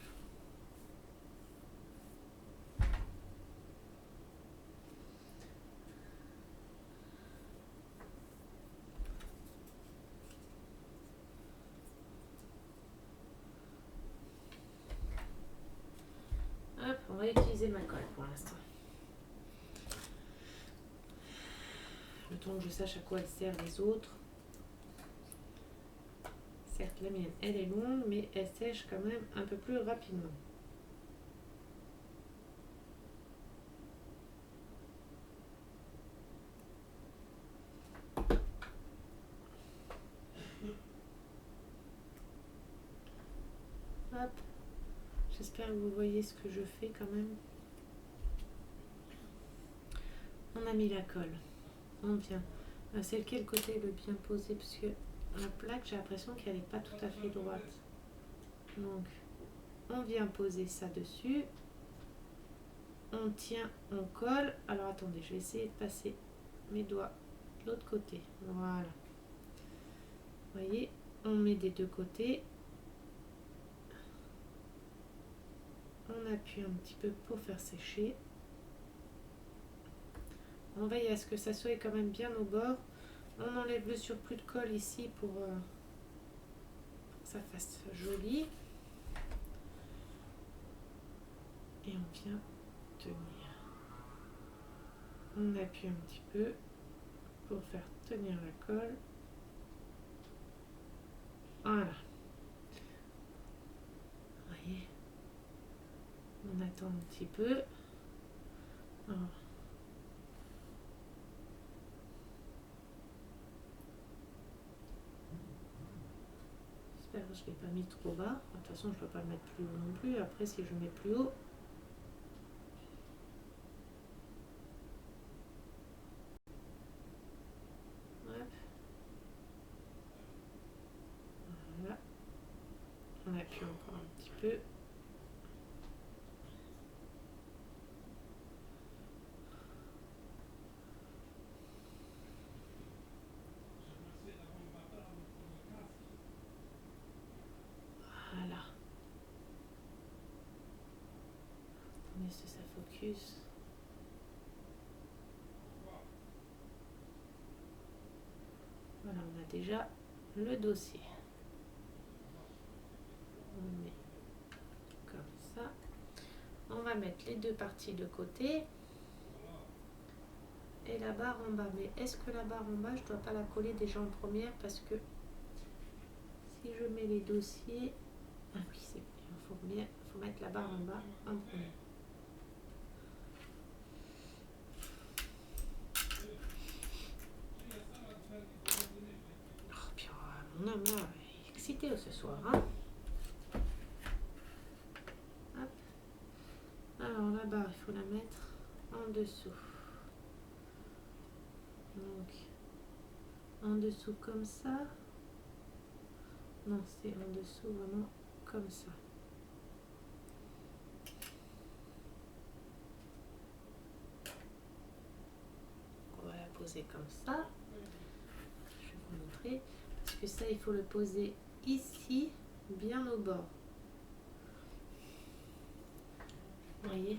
Hop, on va utiliser ma colle pour l'instant. Le temps que je sache à quoi elles servent les autres. Certes, la mienne, elle est longue, mais elle sèche quand même un peu plus rapidement. Hop. J'espère que vous voyez ce que je fais quand même. On a mis la colle. On vient. C'est lequel côté le bien posé? Parce que la plaque, j'ai l'impression qu'elle n'est pas tout à fait droite. Donc, on vient poser ça dessus. On tient, on colle. Alors, attendez, je vais essayer de passer mes doigts de l'autre côté. Voilà. Vous voyez, on met des deux côtés. On appuie un petit peu pour faire sécher. On veille à ce que ça soit quand même bien au bord. On enlève le surplus de colle ici pour que ça fasse joli. Et on vient tenir. On appuie un petit peu pour faire tenir la colle. Voilà. Vous voyez. On attend un petit peu. Alors, j'espère que je ne l'ai pas mis trop bas. De toute façon, je ne peux pas le mettre plus haut non plus. Après, si je mets plus haut, hop. Voilà. On appuie encore un petit peu. Voilà. Attendez, si ça focus. Voilà, on a déjà le dossier. On met comme ça. On va mettre les deux parties de côté. Et la barre en bas. Mais est-ce que la barre en bas, je ne dois pas la coller déjà en première? Parce que si je mets les dossiers... Ah oui, c'est bien. Il faut mettre la barre en bas en premier. Oh, puis mon homme là, il est excité ce soir. Hein. Hop. Alors la barre, il faut la mettre en dessous. Donc, en dessous comme ça. Non, c'est en dessous vraiment comme ça. On va la poser poser comme ça. Je vais vous montrer. Parce que ça, il faut le poser ici, bien au bord. Vous voyez?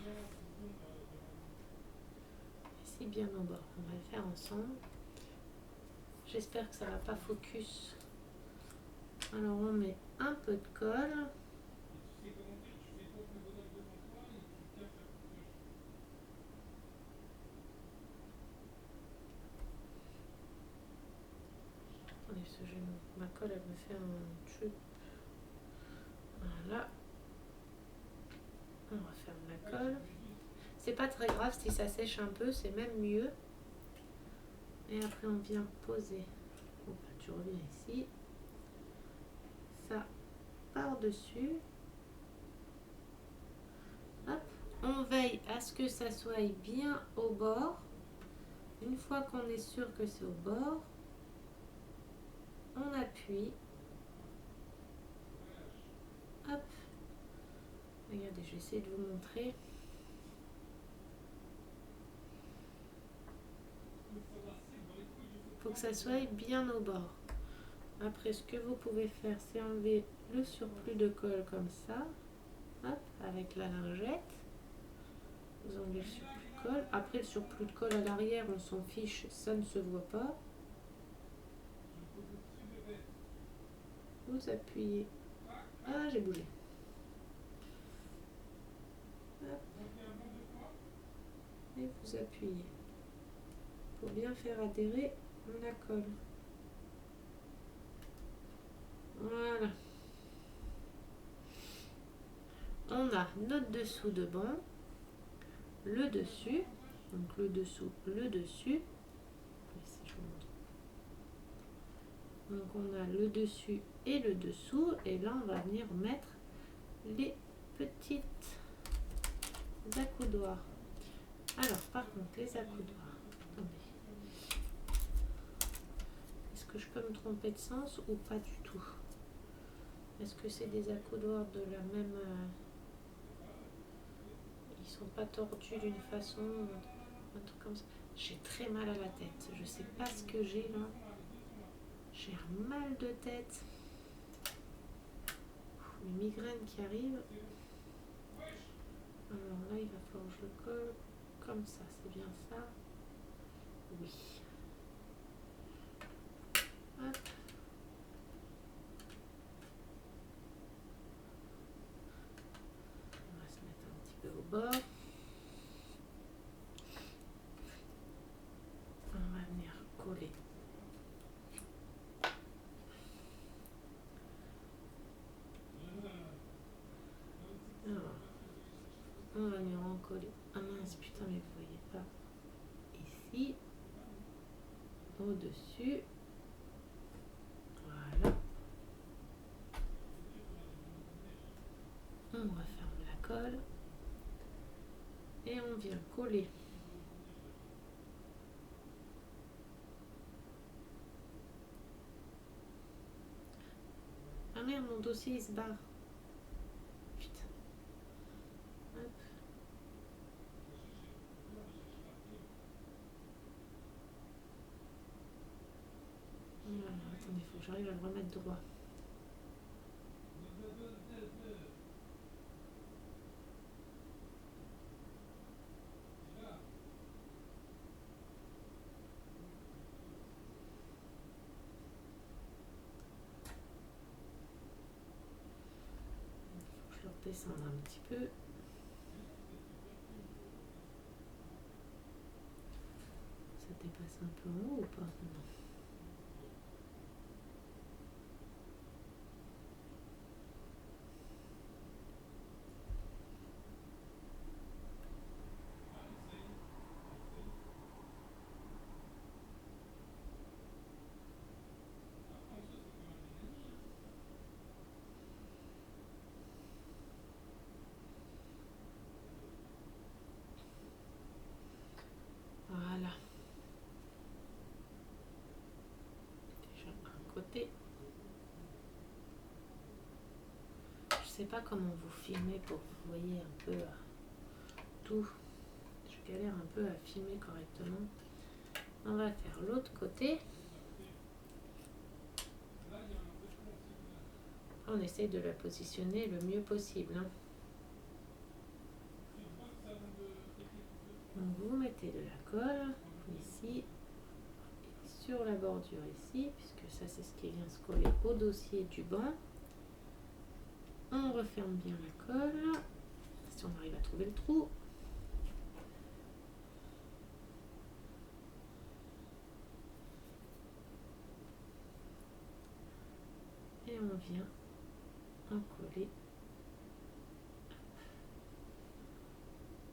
Ici, bien au bord. On va le faire ensemble. J'espère que ça ne va pas focus. Alors, on met un peu de colle. Attendez, parce que ma colle, elle me fait un truc. Voilà. On referme la colle. C'est pas très grave si ça sèche un peu, c'est même mieux. Et après, on vient poser. Bon, tu reviens ici. Ça par-dessus. Hop. On veille à ce que ça soit bien au bord. Une fois qu'on est sûr que c'est au bord, on appuie. Hop. Regardez, je vais essayer de vous montrer. Il faut que ça soit bien au bord. Après, ce que vous pouvez faire, c'est enlever le surplus de colle comme ça. Hop, avec la lingette. Vous enlevez le surplus de colle. Après, le surplus de colle à l'arrière, on s'en fiche, ça ne se voit pas. Vous appuyez. Ah, j'ai bougé. Hop. Et vous appuyez. Pour bien faire adhérer la colle. Voilà. On a notre dessous de banc, le dessus, donc le dessous, le dessus. Ici, je vous montre. Donc on a le dessus et le dessous, et là on va venir mettre les petites accoudoirs. Alors par contre les accoudoirs, attendez, est-ce que je peux me tromper de sens ou pas du tout? Est-ce que c'est des accoudoirs de la même... ils sont pas tordus d'une façon, un truc comme ça. J'ai très mal à la tête, je sais pas ce que j'ai là. J'ai un mal de tête. Une migraine qui arrive. Alors là, il va falloir que je le colle comme ça. C'est bien ça? Oui. Hop. On va se mettre un petit peu au bord. On va venir coller. Alors, on va venir en coller. Ah mince, putain, mais vous voyez pas. Ici. Au-dessus. Voilà. On referme la colle. Et on vient coller. Ah merde, mon dossier il se barre. Putain. Hop. Voilà, attendez, il faut que j'arrive à le remettre droit. Je vais redescendre un petit peu. Ça dépasse un peu en haut ou pas? Non. Voilà. Déjà un côté. Je sais pas comment vous filmez pour que vous voyez un peu tout. Je galère un peu à filmer correctement. On va faire l'autre côté. On essaie de la positionner le mieux possible. Hein. Donc vous mettez de la colle ici, sur la bordure ici, puisque ça c'est ce qui vient se coller au dossier du banc. On referme bien la colle, si on arrive à trouver le trou. Et on vient en coller.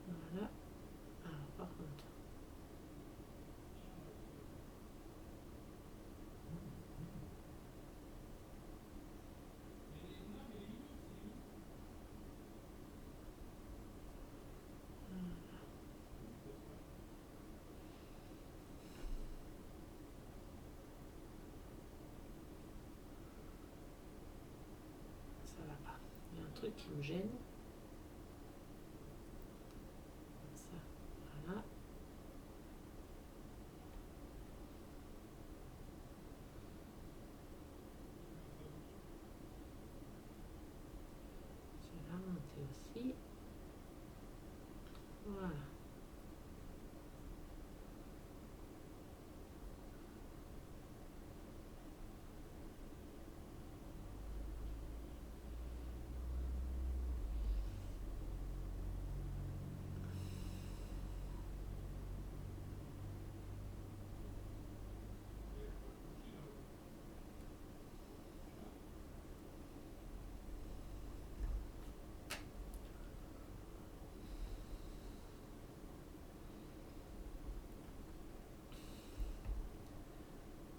Voilà. Alors par contre, ça va pas. Il y a un truc qui me gêne. Ça, voilà. Je vais la monter aussi. Voilà.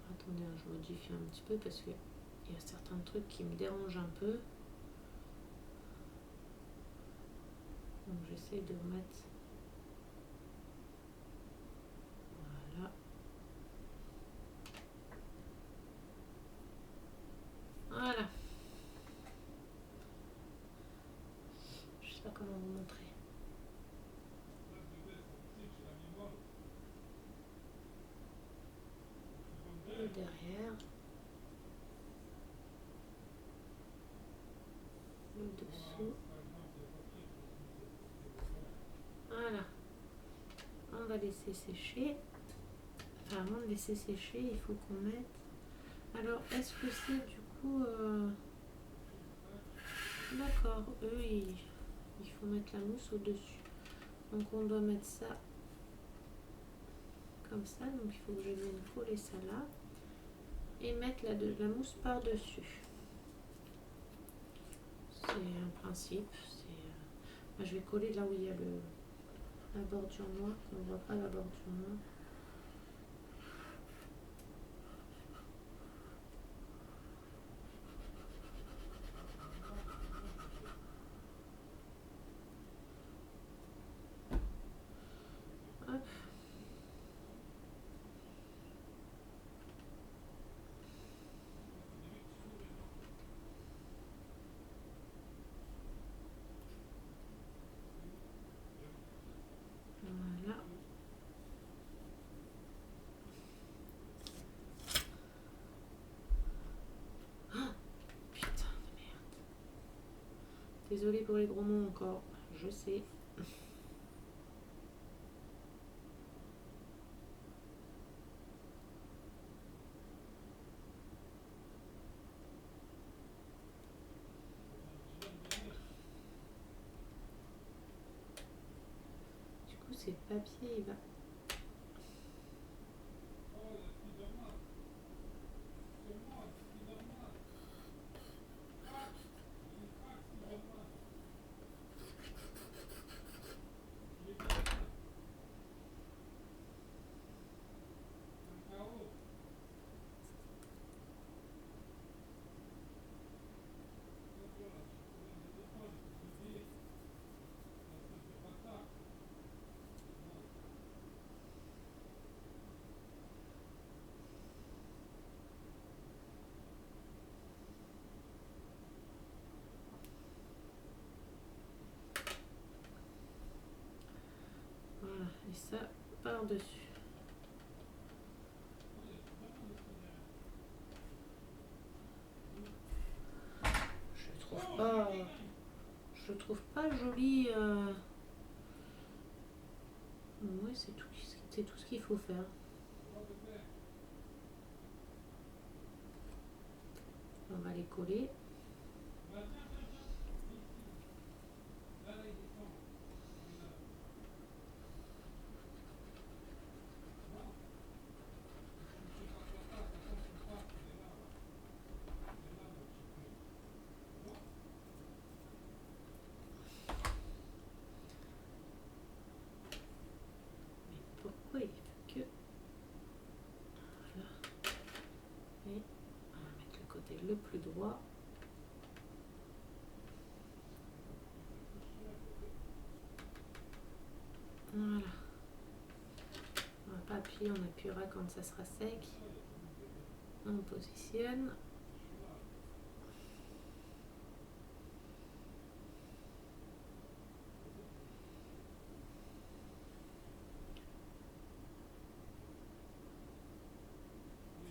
Attendez, je modifie un petit peu parce qu'il y a certains trucs qui me dérangent un peu. Donc j'essaie de remettre. Voilà. Voilà. Je sais pas comment vous montrer. Et derrière. Le dessous. Voilà. On va laisser sécher. Enfin, avant de laisser sécher, il faut qu'on mette. Alors, est-ce que c'est du coup. D'accord, eux, il faut mettre la mousse au-dessus. Donc, on doit mettre ça comme ça. Donc, il faut que je vienne coller ça là. Et mettre la mousse par-dessus. C'est un principe. Moi, je vais coller là où il y a la bordure noire. On ne voit pas la bordure noire. Hop. Voilà. Oh, putain de merde. Désolée pour les gros mots encore. Je sais. Du coup, c'est le papier, il va. Voilà, et ça par-dessus. Je trouve pas joli. Oui, c'est tout ce qu'il faut faire. On va les coller. Pourquoi il fait que... Voilà. Et on va mettre le côté le plus droit. Voilà. On va pas appuyer, on appuiera quand ça sera sec. On positionne.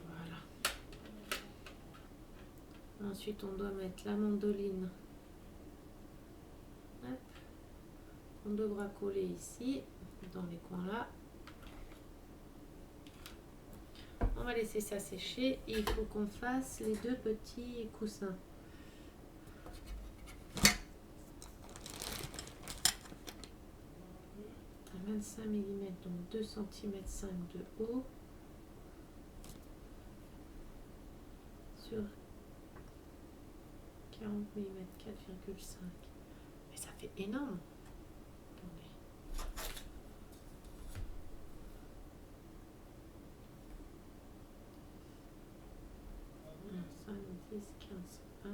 Voilà. Ensuite, on doit mettre la mandoline. Hop. On devra coller ici, dans les coins là. On va laisser ça sécher et il faut qu'on fasse les deux petits coussins. À 25 mm, donc 2 cm 5 de haut. Sur 40 mm 4,5. Mais ça fait énorme. Attendez. 5, 10, 15, 20,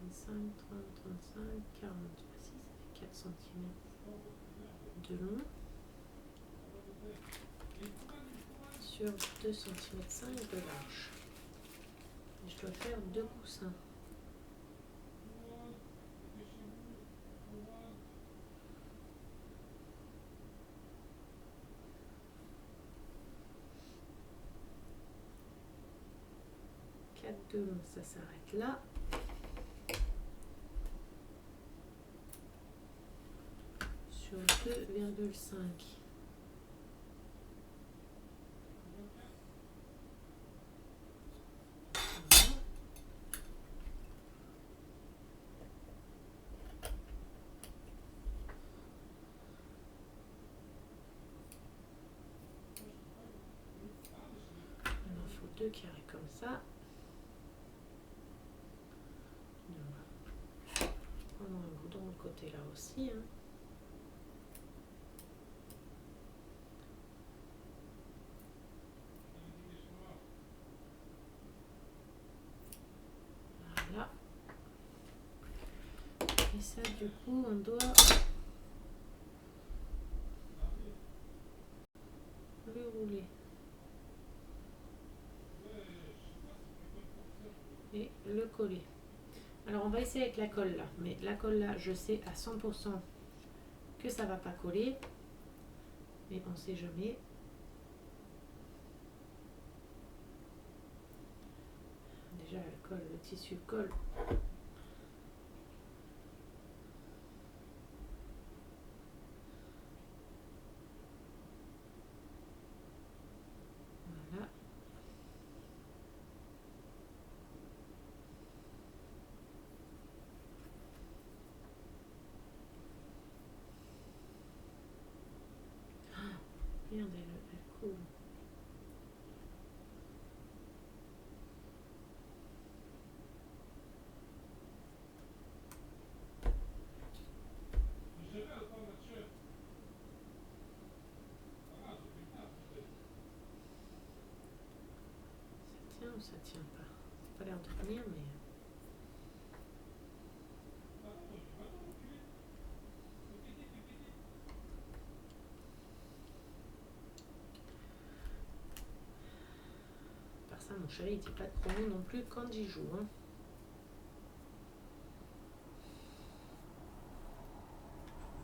25, 30, 35, 40. Si, ça fait 4 cm de long. Sur 2 cm 5 de large. Et je dois faire 2 coussins. De long, ça s'arrête là. Sur 2,5. Il en faut 2 carrés comme ça. On a un bout de l'autre côté là aussi. Hein. Voilà. Et ça, du coup, on doit le rouler. Et le coller. Alors, on va essayer avec la colle là. Mais la colle là, je sais à 100% que ça va pas coller. Mais on sait jamais. Déjà, elle colle, le tissu colle. Voilà. Merde, elle coule. Ça tient ou ça tient pas? Ça n'a pas l'air de tenir, mais... Par ça, mon chéri, il dit pas de promo non plus quand j'y joue. Hein.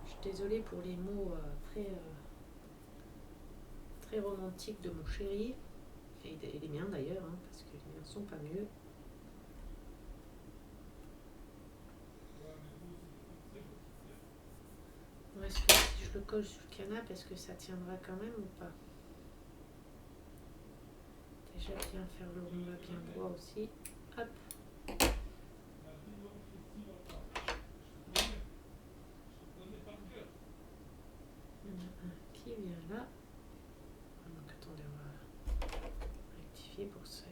Je suis désolée pour les mots très romantiques de mon chéri. Et les miens d'ailleurs, hein, parce que les miens sont pas mieux. colle sur le canap, est-ce que ça tiendra quand même ou pas? Déjà bien faire le rond là bien droit aussi. Hop. Il y en a un qui vient là. Donc attendez, on va rectifier pour que ça soit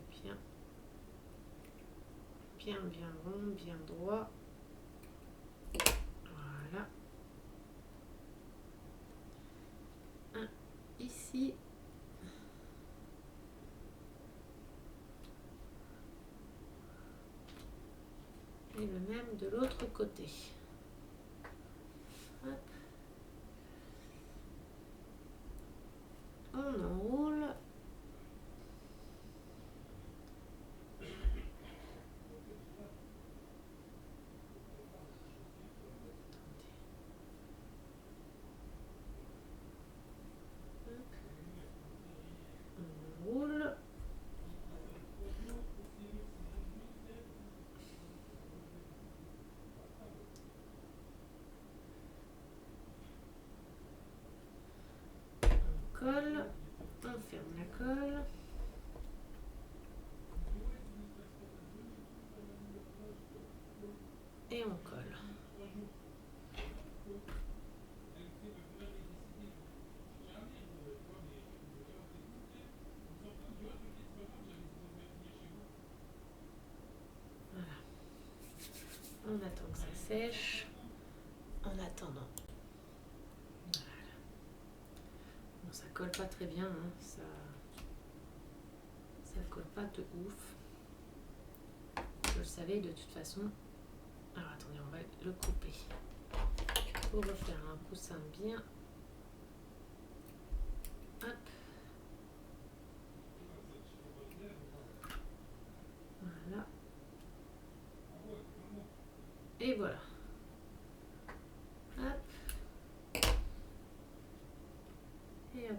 bien rond, bien droit. Voilà. Un ici. Et le même de l'autre côté. Hop. On enroule. On enroule. On colle. On ferme la colle. Et on colle. Voilà. On attend que ça sèche. En attendant. Voilà. Bon, ça colle pas très bien, hein. Ça colle pas de ouf. Je le savais de toute façon. Alors attendez, on va le couper pour refaire un coussin bien. Hop. Voilà. Et voilà. Hop. Et hop.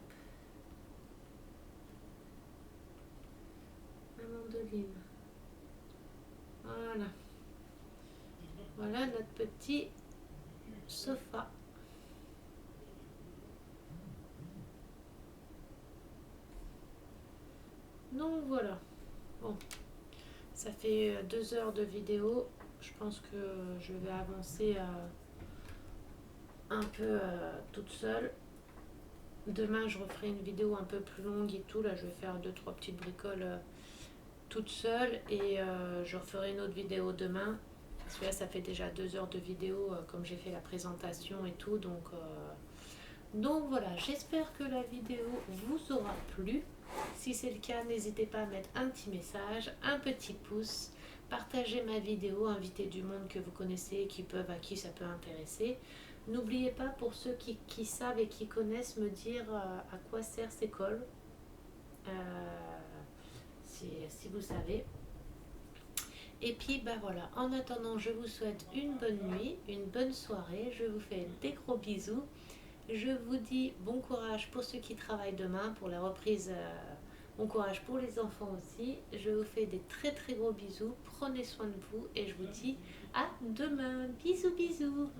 La mandoline. Voilà. Voilà notre petit sofa. Donc voilà. Bon. Ça fait 2 heures de vidéo. Je pense que je vais avancer un peu toute seule. Demain, je referai une vidéo un peu plus longue et tout. Là, je vais faire 2-3 petites bricoles toute seule. Et je referai une autre vidéo demain. Parce que là, ça fait déjà 2 heures de vidéo, comme j'ai fait la présentation et tout. Donc voilà, j'espère que la vidéo vous aura plu. Si c'est le cas, n'hésitez pas à mettre un petit message, un petit pouce, partagez ma vidéo, invitez du monde que vous connaissez, à qui ça peut intéresser. N'oubliez pas, pour ceux qui savent et qui connaissent, me dire à quoi sert ces cols, si vous savez. Et puis bah voilà, en attendant, je vous souhaite une bonne nuit, une bonne soirée, je vous fais des gros bisous. Je vous dis bon courage pour ceux qui travaillent demain, pour la reprise, bon courage pour les enfants aussi. Je vous fais des très très gros bisous, prenez soin de vous et je vous dis à demain. Bisous bisous.